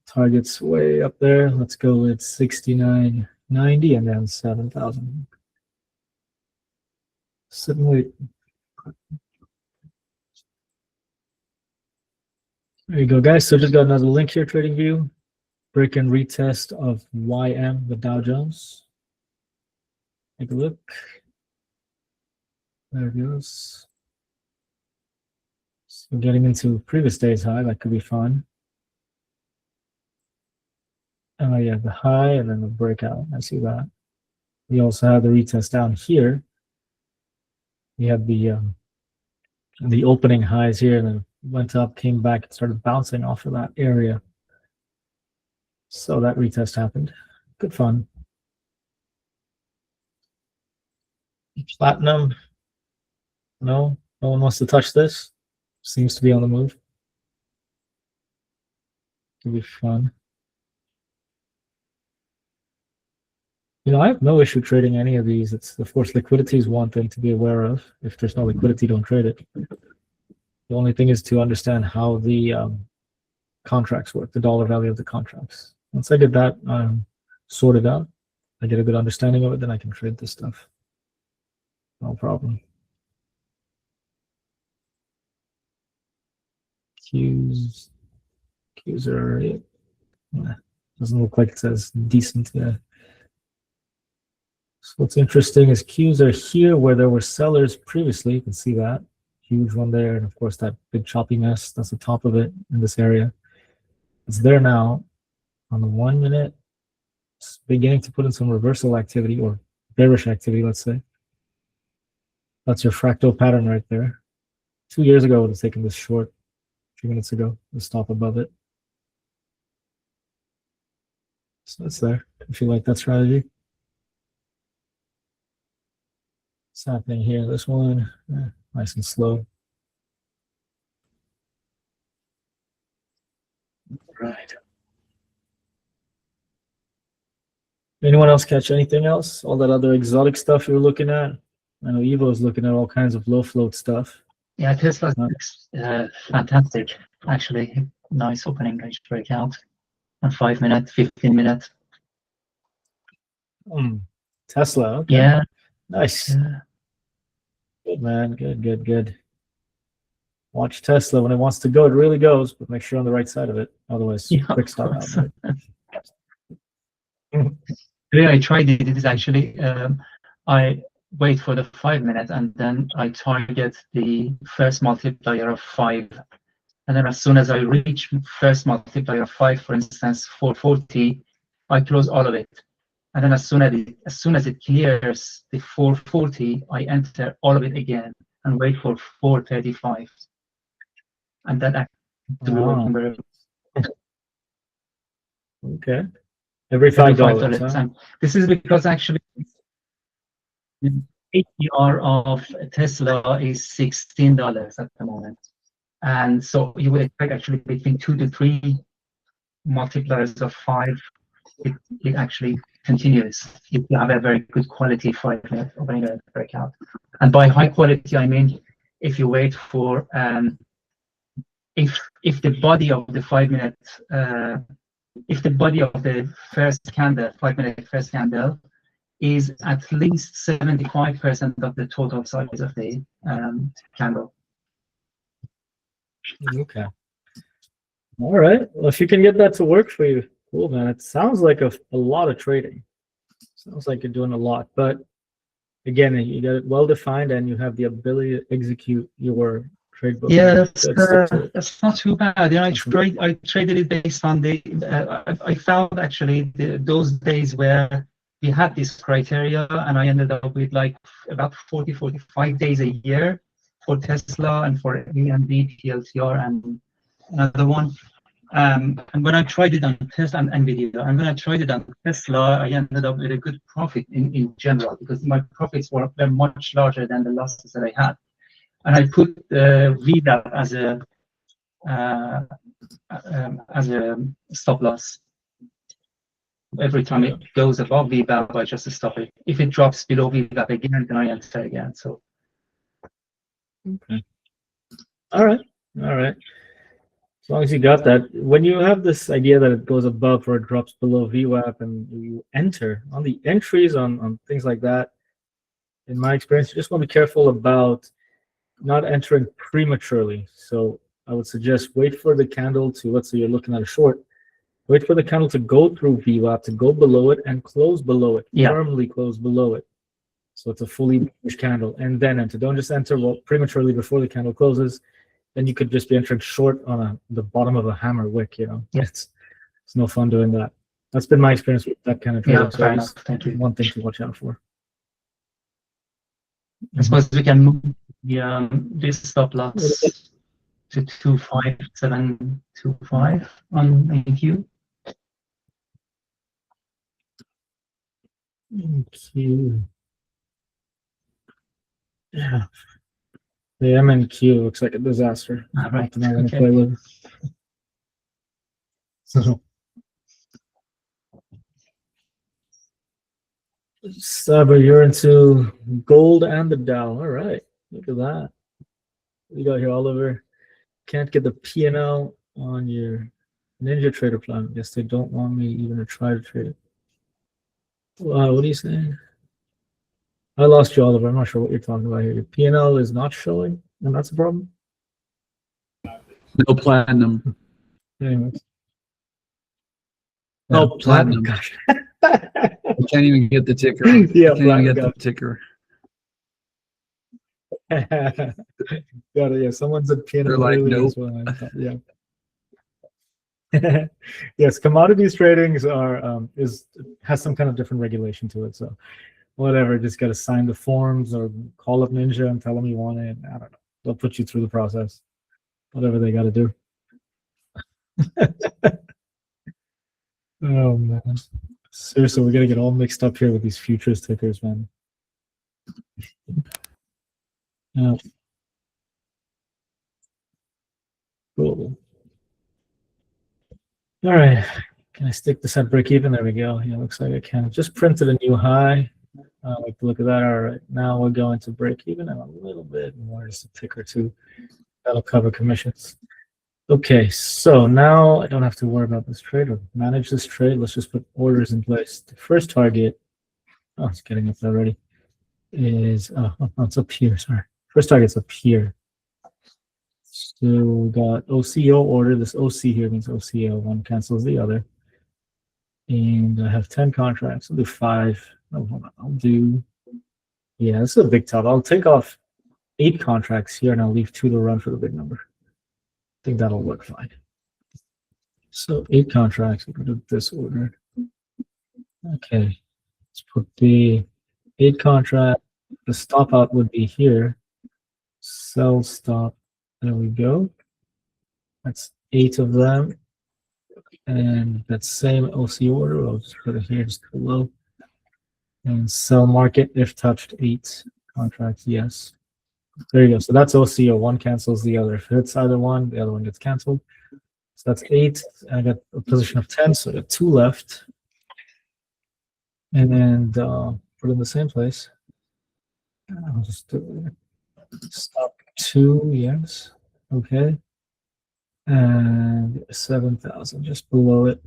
Target's way up there. Let's go with 69.90 and then 7,000. Sit and wait. There you go, guys. So just got another link here, TradingView. Break and retest of YM, the Dow Jones. Take a look. There it goes. So getting into previous day's high, that could be fun. Oh yeah, the high and then the breakout. I see that. We also have the retest down here. We have the opening highs here, and then went up, came back, and started bouncing off of that area. So that retest happened. Good fun. Platinum. No one wants to touch this. Seems to be on the move. Could be fun. You know, I have no issue trading any of these. It's, of course, liquidity is one thing to be aware of. If there's no liquidity, don't trade it. The only thing is to understand how the contracts work, the dollar value of the contracts. Once I get that sorted out, I get a good understanding of it, then I can trade this stuff. No problem. Qs are, yeah, doesn't look like it's as decent. Yeah. So what's interesting is Qs are here where there were sellers previously. You can see that huge one there, and of course that big choppy mess that's the top of it in this area. It's there now on the 1 minute. It's beginning to put in some reversal activity or bearish activity, let's say. That's your fractal pattern right there. 2 years ago, I would have taken this short. 3 minutes ago, the stop above it. So it's there if you like that strategy. What's happening here? This one, nice and slow. Right. Anyone else catch anything else? All that other exotic stuff you were looking at? I know Evo is looking at all kinds of low float stuff. Yeah, Tesla looks fantastic, actually. nice opening range breakout on 5 minute, 15 minute. Tesla. Okay. Yeah. Nice. Yeah. Good, man. Good. Watch Tesla. When it wants to go, it really goes, but make sure you're on the right side of it. Otherwise, Yeah, quick of stop out. course. Today I tried it. It is actually, I wait for the 5 minutes and then I target the first multiplier of 5. And then as soon as I reach first multiplier of 5, for instance, 440, I close all of it. And then as soon as it clears the 440, I enter all of it again and wait for 435. And that actually working very well. Okay. Every $5. Huh? And this is because actually APR of Tesla is $16 at the moment. And so you would expect actually between 2 to 3 multipliers of 5, it actually continues if you have a very good quality 5 minute opening breakout. And by high quality, I mean if you wait for if the body of the 5 minute if the body of the first candle, 5 minute first candle, is at least 75% of the total size of the candle. Okay. All right. Well, if you can get that to work for you, cool, man. It sounds like a lot of trading. Sounds like you're doing a lot, but again, you got it well defined, and you have the ability to execute your trade book. Yeah, that's not too bad. You know, I traded it based on the. I found actually those days where we had this criteria, and I ended up with like about 40-45 days a year for Tesla and for AMD, TLTR, and another one. And when I tried it on Tesla and NVIDIA, and when I tried it on Tesla, I ended up with a good profit in general because my profits were much larger than the losses that I had. And I put VWAP as a stop loss. Every time it goes above VWAP, I just stop it. If it drops below VWAP again, then I enter again. So. Okay. All right. As long as you got that. When you have this idea that it goes above or it drops below VWAP and you enter on the entries on things like that, in my experience, you just want to be careful about not entering prematurely. So I would suggest wait for the candle to, let's say you're looking at a short, wait for the candle to go through VWAP, to go below it and close below it, firmly close below it. So it's a fully bearish candle, and then enter. Don't just enter prematurely before the candle closes. Then you could just be entering short on the bottom of a hammer wick. You know, it's no fun doing that. That's been my experience with that kind of trading. Yeah, fair enough. Thank you. One thing to watch out for. I suppose we can move this stop loss to 25725 on AQ. Yeah. The MNQ looks like a disaster. Right. I'm not going to play with. So, Saber, you're into gold and the Dow. All right. Look at that. What you got here, Oliver? Can't get the P&L on your NinjaTrader plan. I guess they don't want me even to try to trade it. What are you saying? I lost you, Oliver. I'm not sure what you're talking about here. Your P&L is not showing, and that's a problem? No platinum. Anyways. No, Oh, platinum. Gosh. I can't even get the ticker. Yeah, I can't even get the ticker. Yeah, someone said P&L. They're like, nope. Well. Yeah. Yes, commodities tradings are has some kind of different regulation to it. So whatever, just got to sign the forms or call up Ninja and tell them you want it. I don't know. They'll put you through the process. Whatever they got to do. Oh man, seriously, we're gonna get all mixed up here with these futures tickers, man. Yeah. Cool. All right. Can I stick this at break even? There we go. Yeah, looks like I can. Just printed a new high. I like to look at that. All right. Now we're going to break even and a little bit more, just a tick or two. That'll cover commissions. Okay, so now I don't have to worry about this trade or manage this trade. Let's just put orders in place. The first target, oh, it's getting up already, is, oh, it's up here, sorry. First target's up here. So we got OCO order. This OC here means OCO. One cancels the other. And I have 10 contracts. I'll do 5. Oh, hold on. I'll do, yeah, this is a big top. I'll take off 8 contracts here and I'll leave 2 to run for the big number. I think that'll work fine. So 8 contracts. We'll do this order. Okay. Let's put the 8 contract. The stop out would be here. Sell stop. There we go. That's 8 of them. And that same OC order, I'll just put it here just below. And sell market if touched 8 contracts, yes. There you go. So that's OCO. One cancels the other. If it hits either one, the other one gets canceled. So that's 8. And I got a position of 10, so I got 2 left. And then put it in the same place. I'll just do stop 2, yes. Okay. And 7,000 just below it.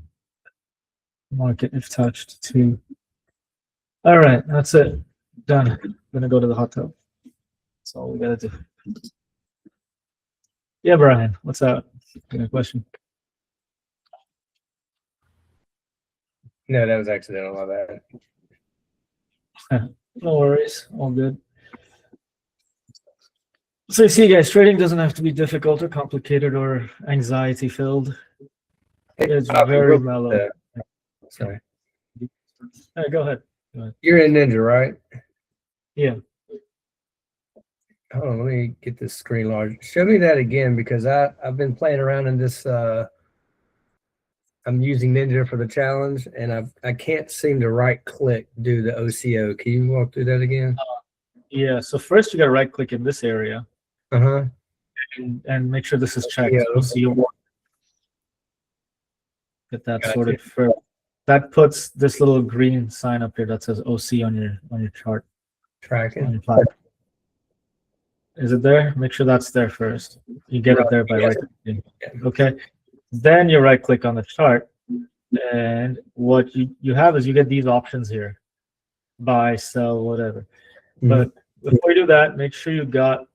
Market if touched 2. All right, that's it. Done. I'm gonna go to the hot tub. That's all we gotta do. Yeah, Brian, what's up? Got a question? No, that was accidental. My bad. No worries, all good. So you see, guys, trading doesn't have to be difficult or complicated or anxiety filled. It's very mellow. Sorry. Hey, go ahead. Go ahead. You're in Ninja, right? Yeah. Hold on, let me get this screen large. Show me that again because I've been playing around in this. I'm using Ninja for the challenge, and I can't seem to right click do the OCO. Can you walk through that again? Yeah. So first you got to right click in this area. Uh-huh. And make sure this is checked. Yeah. OCO. Get that Gotcha. sorted first. That puts this little green sign up here that says OC on your chart. On Tracking. your platform. Is it there? Make sure that's there first. You get it there by Yes. right clicking. Okay. Then you right click on the chart. And what you have is you get these options here. Buy, sell, whatever. But before you do that, make sure you got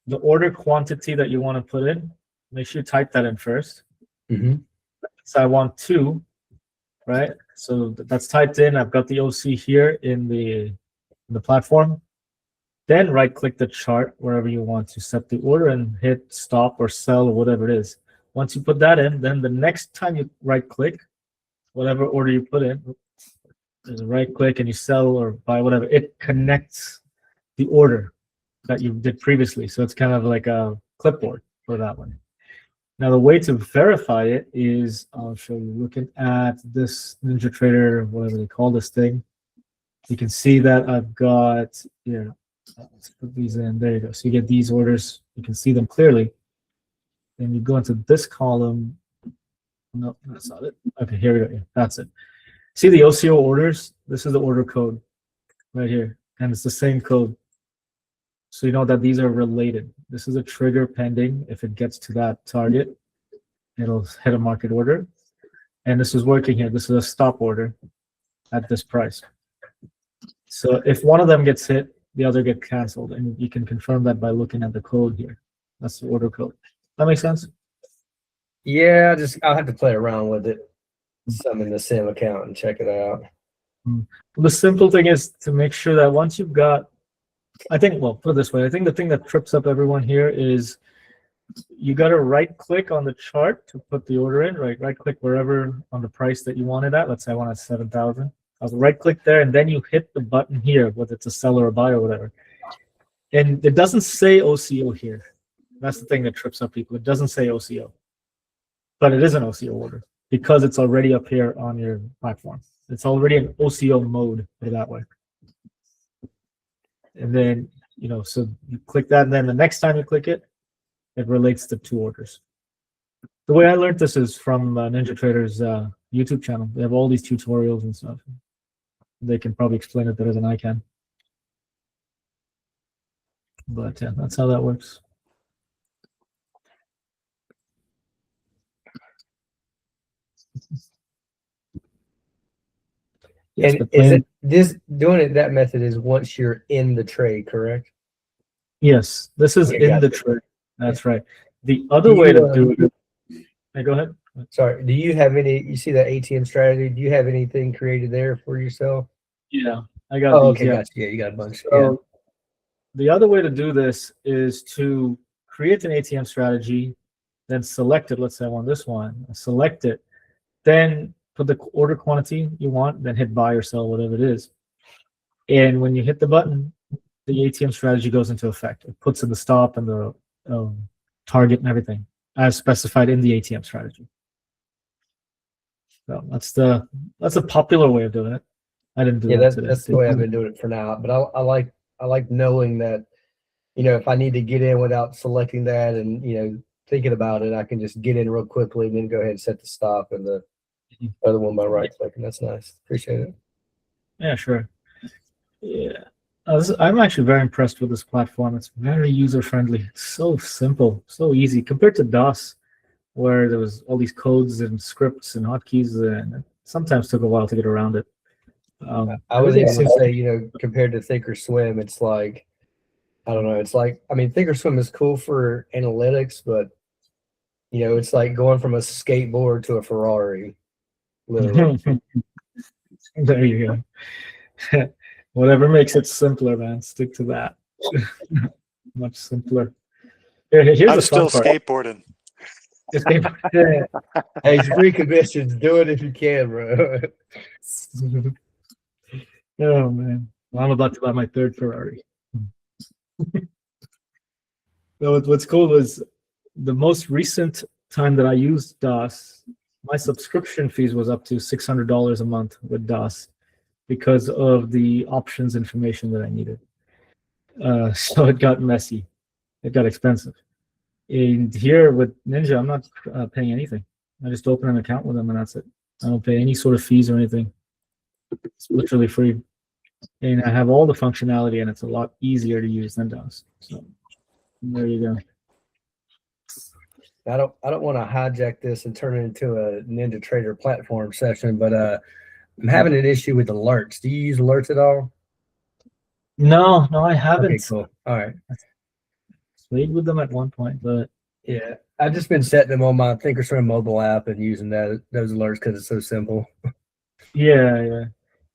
the order quantity that you want to put in. Make sure you type that in first. So I want 2, right? So that's typed in. I've got the OC here in the platform. Then right click the chart wherever you want to set the order and hit stop or sell or whatever it is. Once you put that in, then the next time you right click, whatever order you put in, there's a right click and you sell or buy whatever, it connects the order that you did previously. So it's kind of like a clipboard for that one. Now the way to verify it is, I'll show you, looking at this NinjaTrader, whatever they call this thing. You can see that I've got here. Let's put these in. There you go. So you get these orders. You can see them clearly. Then you go into this column. No, that's not it. Okay, here we go. Yeah, that's it. See the OCO orders? This is the order code right here. And it's the same code. So you know that these are related. This is a trigger pending. If it gets to that target, it'll hit a market order. And this is working here. This is a stop order at this price. So if one of them gets hit, the other get canceled. And you can confirm that by looking at the code here. That's the order code. That makes sense? Yeah, I'll have to play around with it. Summon the sim account and check it out. The simple thing is to make sure that once you've got, I think, well, put it this way, I think the thing that trips up everyone here is you got to right click on the chart to put the order in, right click wherever on the price that you want it at. Let's say I want it 7,000. I'll right click there and then you hit the button here, whether it's a seller or buy or whatever. And it doesn't say OCO here. That's the thing that trips up people. It doesn't say OCO, but it is an OCO order because it's already up here on your platform. It's already in OCO mode, put it that way. And then, you know, so you click that, and then the next time you click it, it relates to 2 orders. The way I learned this is from NinjaTrader's YouTube channel. They have all these tutorials and stuff. They can probably explain it better than I can. But yeah, that's how that works. Yes, And but is plain, it this doing it that method is once you're in the trade, correct? yes, this is Okay, in the gotcha. trade. That's right. The other Do way you, to do it, hey, go ahead. sorry, do you have any, you see that ATM strategy? Do you have anything created there for yourself? Yeah, I got Oh, these. okay, Yeah. gotcha. Yeah, you got a bunch. Yeah. So the other way to do this is to create an ATM strategy, then select it. Let's say I want this one. Select it, then put the order quantity you want, then hit buy or sell, whatever it is. And when you hit the button, the ATM strategy goes into effect. It puts in the stop and the target and everything as specified in the ATM strategy. So that's a popular way of doing it. I didn't do Yeah, that today. that's the way I've been doing it for now. But I like knowing that, you know, if I need to get in without selecting that and, you know, thinking about it, I can just get in real quickly and then go ahead and set the stop and the other one by right clicking. That's nice. Appreciate it. Yeah, sure. Yeah. I'm actually very impressed with this platform. It's very user friendly. It's so simple, so easy compared to DOS, where there was all these codes and scripts and hotkeys, and it sometimes took a while to get around it. I was Everything even seems gonna say, you know, compared to Thinkorswim, it's like, I don't know, it's like, I mean, Thinkorswim is cool for analytics, but you know, it's like going from a skateboard to a Ferrari, literally. there you go. Whatever makes it simpler, man. Stick to that. Much simpler. Here's I'm the still fun part. skateboarding. Hey, free commissions, do it if you can, bro. Oh man, well, I'm about to buy my third Ferrari. So what's cool is the most recent time that I used DOS, my subscription fees was up to $600 a month with DOS because of the options information that I needed. So it got messy. It got expensive. And here with Ninja, I'm not paying anything. I just open an account with them and that's it. I don't pay any sort of fees or anything. It's literally free. And I have all the functionality and it's a lot easier to use than DOS. So there you go. I don't want to hijack this and turn it into a NinjaTrader platform session, but I'm having an issue with alerts. Do you use alerts at all? No, I haven't. Okay, cool. All right. Played with them at one point, but Yeah, I've just been setting them on my Thinkorswim mobile app and using those alerts because it's so simple. yeah.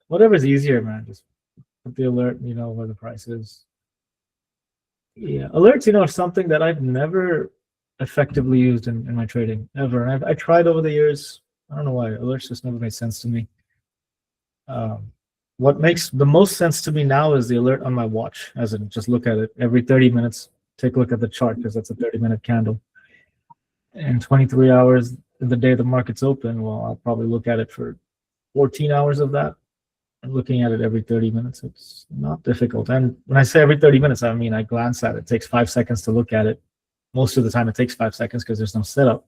Whatever's easier, man. Just put the alert, you know, where the price is. Yeah, alerts, you know, are something that I've never effectively used in my trading, ever. And I tried over the years. I don't know why. Alerts just never made sense to me. What makes the most sense to me now is the alert on my watch, as in just look at it every 30 minutes. Take a look at the chart because that's a 30-minute candle. And 23 hours the day the market's open, well, I'll probably look at it for 14 hours of that. I'm looking at it every 30 minutes. It's not difficult. And when I say every 30 minutes, I mean I glance at it. It takes 5 seconds to look at it. Most of the time it takes 5 seconds because there's no setup.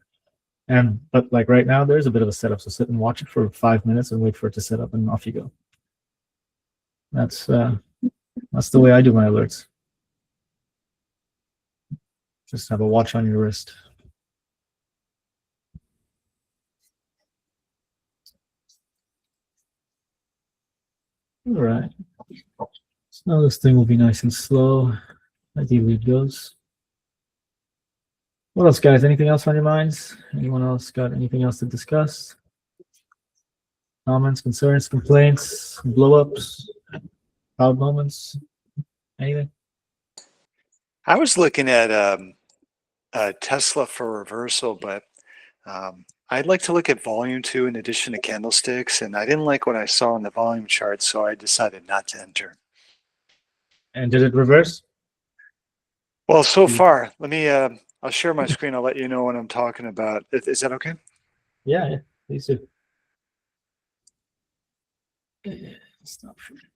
But like right now, there's a bit of a setup. So sit and watch it for 5 minutes and wait for it to set up and off you go. That's the way I do my alerts. Just have a watch on your wrist. All right. So now this thing will be nice and slow. Ideally it goes. What else, guys? Anything else on your minds? Anyone else got anything else to discuss? Comments, concerns, complaints, blow-ups, proud moments? Anything? I was looking at Tesla for reversal, but I'd like to look at volume too in addition to candlesticks, and I didn't like what I saw in the volume chart, so I decided not to enter. And did it reverse? Well, so far, let me, I'll share my screen. I'll let you know what I'm talking about. Is that okay? Yeah, please do.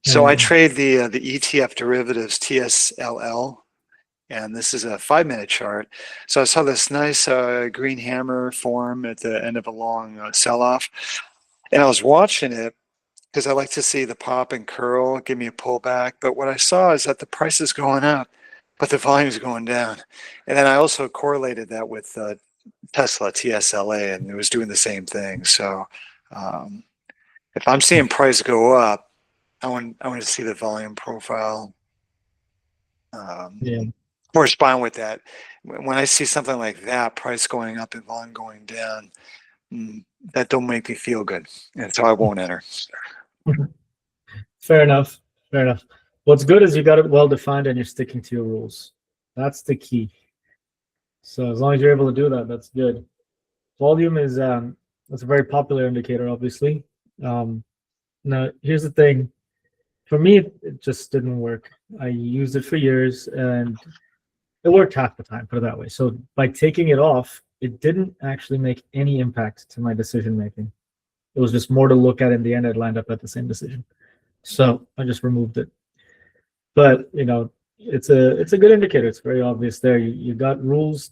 So I trade the ETF derivatives TSLL, and this is a 5-minute chart. So I saw this nice green hammer form at the end of a long sell-off, and I was watching it because I like to see the pop and curl, give me a pullback. But what I saw is that the price is going up, but the volume is going down. And then I also correlated that with Tesla TSLA, and it was doing the same thing. So If I'm seeing price go up, I want to see the volume profile Yeah. correspond with that. When I see something like that, price going up and volume going down, that don't make me feel good, and so I won't enter. Fair enough. Fair enough. What's good is you got it well defined and you're sticking to your rules. That's the key. So as long as you're able to do that, that's good. Volume is that's a very popular indicator, obviously. Now here's the thing. For me, it just didn't work. I used it for years and it worked half the time, put it that way. So by taking it off, it didn't actually make any impact to my decision making. It was just more to look at. In the end, I'd land up at the same decision. So I just removed it. But you know, it's a good indicator. It's very obvious there. You got rules.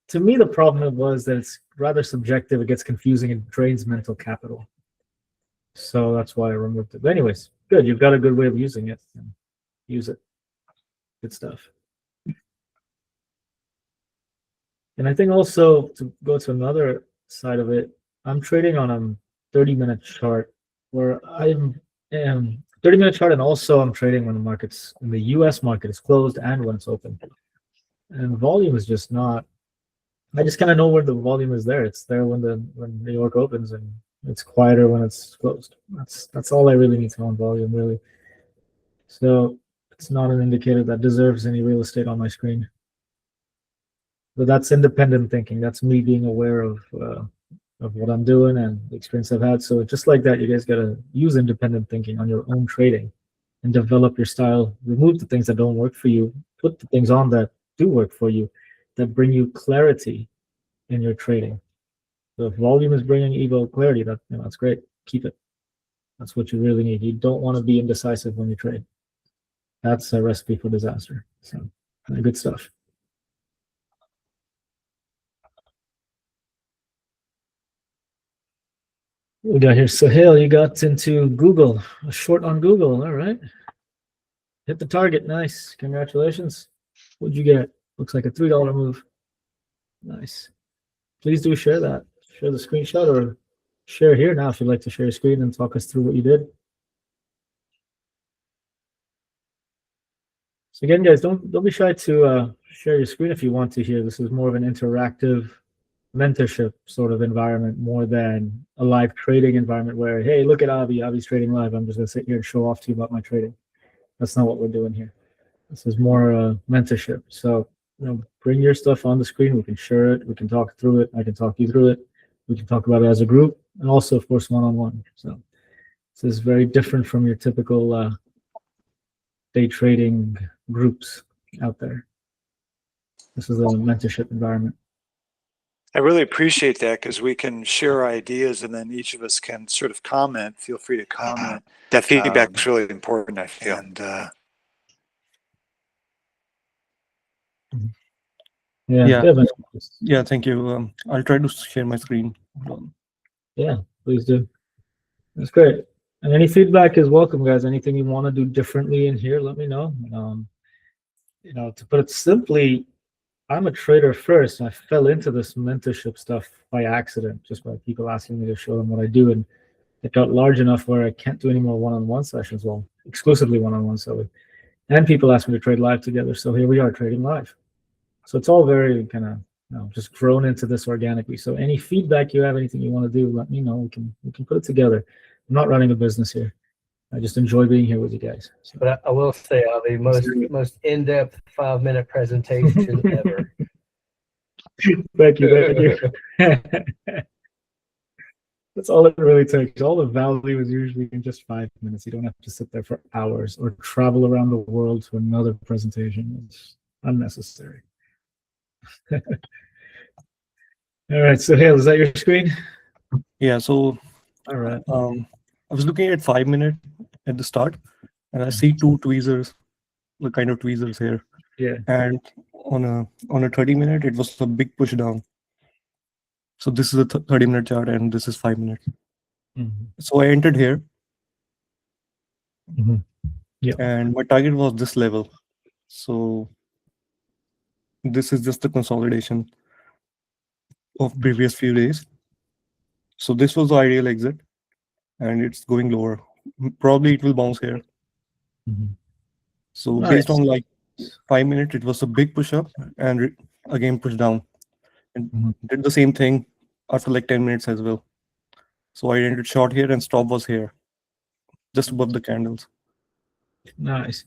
To me, the problem was that it's rather subjective. It gets confusing and drains mental capital. So that's why I removed it. But anyways, good. You've got a good way of using it. Use it. Good stuff. And I think also, to go to another side of it, I'm trading on a 30-minute chart where I'm 30-minute chart, and also I'm trading when the market's in the US market is closed and when it's open. And volume is just not. I just kind of know where the volume is there. It's there when New York opens, and it's quieter when it's closed. That's all I really need to know on volume, really. So it's not an indicator that deserves any real estate on my screen. But that's independent thinking. That's me being aware of what I'm doing and the experience I've had. So just like that, you guys got to use independent thinking on your own trading and develop your style. Remove the things that don't work for you. Put the things on that do work for you, that bring you clarity in your trading. So if volume is bringing Evo clarity, that's great. Keep it. That's what you really need. You don't want to be indecisive when you trade. That's a recipe for disaster. So good stuff. We got here Sahil, you got into Google, a short on Google. All right. Hit the target. Nice. Congratulations. What'd you get? Looks like a $3 move. Nice. Please do share that. Share the screenshot, or share here now if you'd like to share your screen and talk us through what you did. So again, guys, don't be shy to share your screen if you want to here. This is more of an interactive mentorship sort of environment, more than a live trading environment where, hey, look at Avi's trading live. I'm just gonna sit here and show off to you about my trading. That's not what we're doing here. This is more mentorship. So bring your stuff on the screen. We can share it. We can talk through it. I can talk you through it. We can talk about it as a group, and also, of course, one-on-one. So this is very different from your typical day trading groups out there. This is a mentorship environment. I really appreciate that, because we can share ideas and then each of us can sort of comment. Feel free to comment. That feedback is really important, I feel. And yeah, thank you. I'll try to share my screen. Yeah, please do. That's great. And any feedback is welcome, guys. Anything you want to do differently in here, let me know. To put it simply, I'm a trader first, and I fell into this mentorship stuff by accident, just by people asking me to show them what I do, and it got large enough where I can't do any more one-on-one sessions, well, exclusively one-on-one, so, and people ask me to trade live together, so here we are trading live. So it's all very kind of just grown into this organically. So any feedback you have, anything you want to do, let me know. We can put it together. I'm not running a business here. I just enjoy being here with you guys. So. But I will say, the most in-depth 5-minute presentation ever. Thank you. That's all it really takes. All the value is usually in just 5 minutes. You don't have to sit there for hours or travel around the world to another presentation. It's unnecessary. All right, so Hale, is that your screen? Yeah, so all right. I was looking at 5 minutes at the start, and I see two tweezers, the kind of tweezers here. Yeah. And on a 30-minute, it was a big push down. So this is a 30-minute chart, and this is 5 minutes. Mm-hmm. So I entered here. Mm-hmm. Yeah. And my target was this level. So this is just the consolidation of previous few days. So this was the ideal exit. and it's going lower. Probably it will bounce here. Mhm. So Nice. based on like 5 minutes, it was a big push up and again push down, and Mhm. did the same thing after like 10 minutes as well. So I entered short here and stop was here, just above the candles. Nice.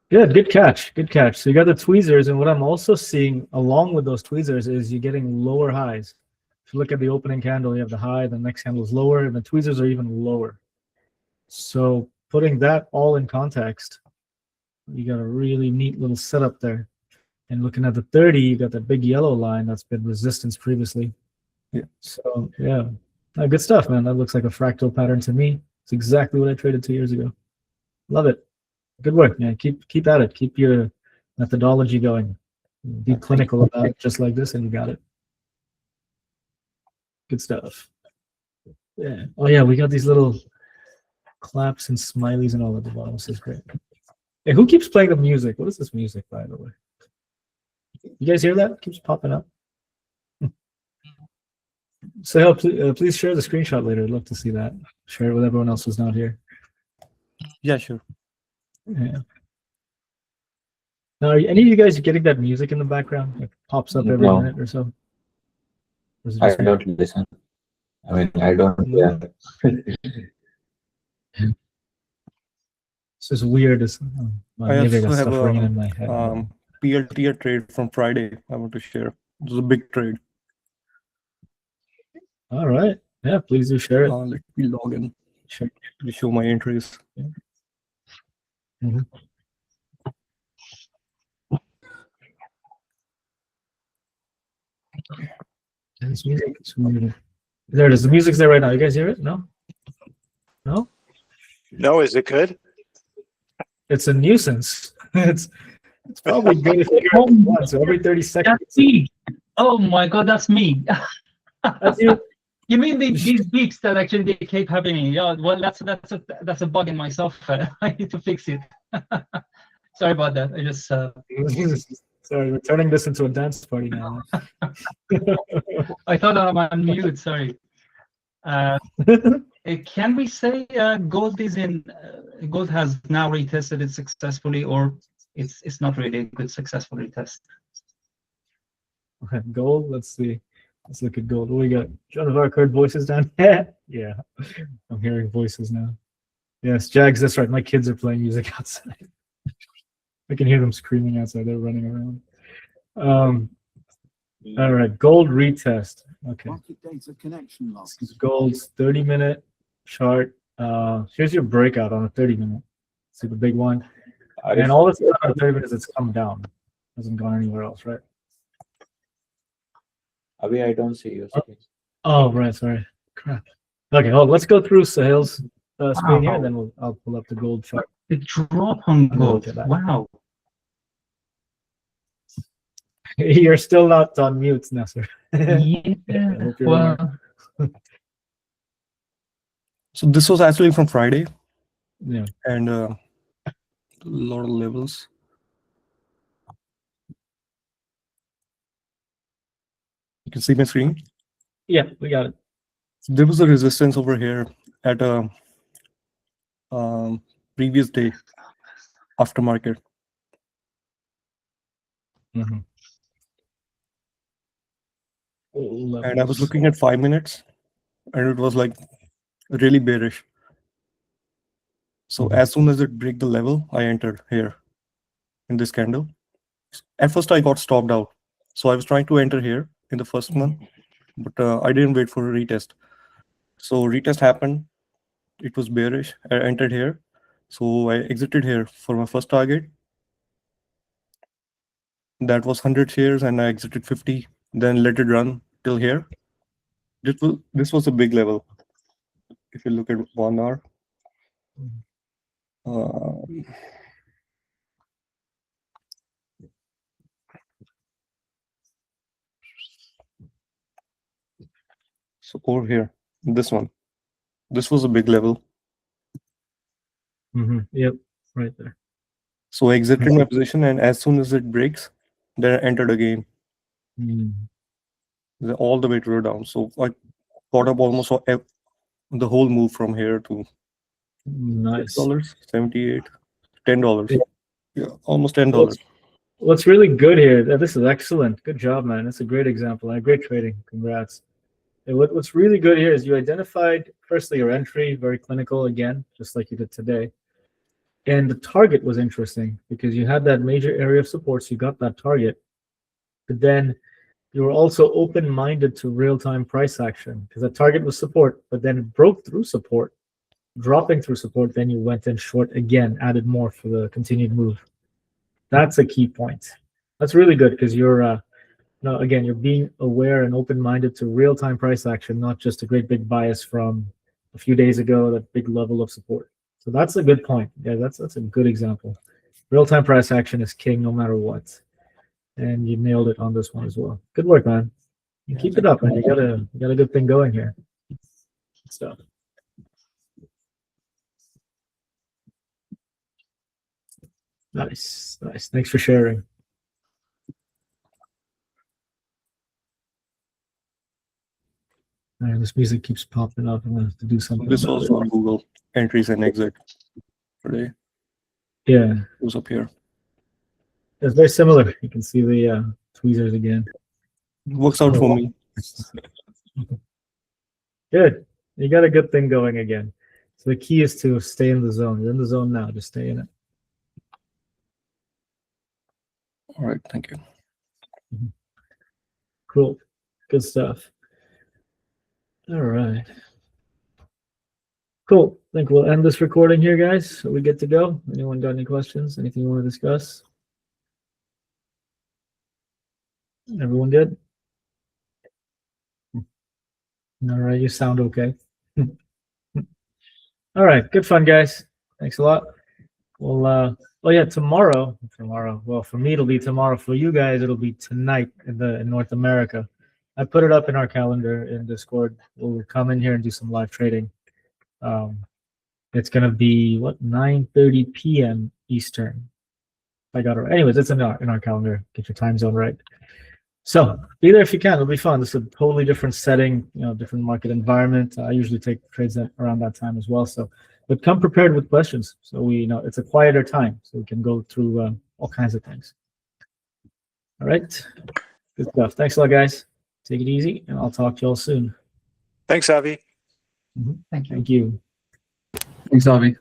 Good catch. Good catch. So you got the tweezers, and what I'm also seeing along with those tweezers is you're getting lower highs. If you look at the opening candle, you have the high, the next candle is lower, and the tweezers are even lower. So putting that all in context, you got a really neat little setup there. And looking at the 30, you got that big yellow line that's been resistance previously. Yeah. So yeah, good stuff, man. That looks like a fractal pattern to me. It's exactly what I traded 2 years ago. Love it. Good work, man. Keep at it. Keep your methodology going. Be clinical about it, just like this, and you got it. Good stuff. Yeah. Oh yeah, we got these little claps and smileys and all at the bottom. This is great. Hey, who keeps playing the music? What is this music, by the way? You guys hear that? It keeps popping up. So please share the screenshot later. I'd love to see that. Share it with everyone else who's not here. Yeah, sure. Yeah. Now, are any of you guys getting that music in the background? It pops up every No. minute or so. Or is it I just me? don't listen. I mean, I don't hear. This is weird. I Maybe I also got have stuff ringing in my head. a PLT trade from Friday I want to share. It was a big trade. All right. Yeah, please do share it. Let me log in Sure. to show my entries. Mhm. This music is weird. There it is. The music's there right now. You guys hear it? No? No? No, is it good? It's a nuisance. It's probably good if you hear it once every 30 seconds. That's me. Oh my God, that's me. That's you. You mean these beeps that actually they keep happening? Yeah, well, that's a bug in my software. I need to fix it. Sorry about that. I just Sorry, we're turning this into a dance party now. I thought I'm on mute. Sorry. Can we say gold is in? Gold has now retested it successfully, or it's not really a good successful retest? Okay, gold. Let's see. Let's look at gold. What we got? John of Arc heard voices down. Yeah, I'm hearing voices now. Yes, Jags. That's right. My kids are playing music outside. I can hear them screaming outside. They're running around. All right, gold retest. Okay. This is gold's 30-minute chart. Here's your breakout on a 30-minute. See the big one. And all this time on 30 minutes, it's come down. Hasn't gone anywhere else, right? Avi, I don't see your screen. Oh, right. Sorry. Crap. Okay. Well, let's go through Sahil's screen here, and then I'll pull up the gold chart. The drop on gold. at that. Wow. You're still not on mute, Nasser. Yeah. hope you're Well, So this was actually from Friday, Yeah. and a lot of levels. You can see my screen. Yeah, we got it. There was a resistance over here at a previous day aftermarket. Mhm. And I was looking at 5 minutes, and it was like really bearish. So as soon as it break the level, I entered here in this candle. At first, I got stopped out. So I was trying to enter here in the first one, but I didn't wait for a retest. So retest happened. It was bearish. I entered here. So I exited here for my first target. That was 100 shares, and I exited 50. Then let it run till here. This was a big level. If you look at 1 hour. So over here, this one. This was a big level. Yep, right there. So I exited my position, and as soon as it breaks, then I entered again. All the way to the down. So I caught up almost the whole move from here to Nice. $6, 78, $10. Yeah. Yeah, almost $10. What's really good here, this is excellent. Good job, man. That's a great example. Great trading. Congrats. And what's really good here is you identified, firstly, your entry, very clinical again, just like you did today. And the target was interesting because you had that major area of support, so you got that target. But then you were also open-minded to real-time price action because the target was support, but then it broke through support, dropping through support. Then you went in short again, added more for the continued move. That's a key point. That's really good because you're, again, you're being aware and open-minded to real-time price action, not just a great big bias from a few days ago, that big level of support. So that's a good point. Yeah, that's a good example. Real-time price action is king no matter what. And you nailed it on this one as well. Good work, man. You keep it up, man. You got a good thing going here. Good stuff. Nice. Thanks for sharing. Man, this music keeps popping up. I'm gonna have to do something. This about also it. on Google, entries and exit today. Yeah, It was up here. it's very similar. You can see the tweezers again. Works out for me. Good. You got a good thing going again. So the key is to stay in the zone. You're in the zone now. Just stay in it. All right, thank you. Cool. Good stuff. All right. Cool. I think we'll end this recording here, guys. Are we good to go? Anyone got any questions? Anything you want to discuss? Everyone good? All right. You sound okay. All right. Good fun, guys. Thanks a lot. Well, oh yeah, tomorrow. Well, for me, it'll be tomorrow. For you guys, it'll be tonight in North America. I put it up in our calendar in Discord. We'll come in here and do some live trading. It's gonna be 9:30 p.m. Eastern. I got it right. Anyways, it's in our calendar. Get your time zone right. So be there if you can. It'll be fun. This is a totally different setting, different market environment. I usually take trades around that time as well. So, but come prepared with questions. So we it's a quieter time, so we can go through all kinds of things. All right, good stuff. Thanks a lot, guys. Take it easy, and I'll talk to y'all soon. Thanks, Avi. Thank you. Thank you. Thanks, Avi.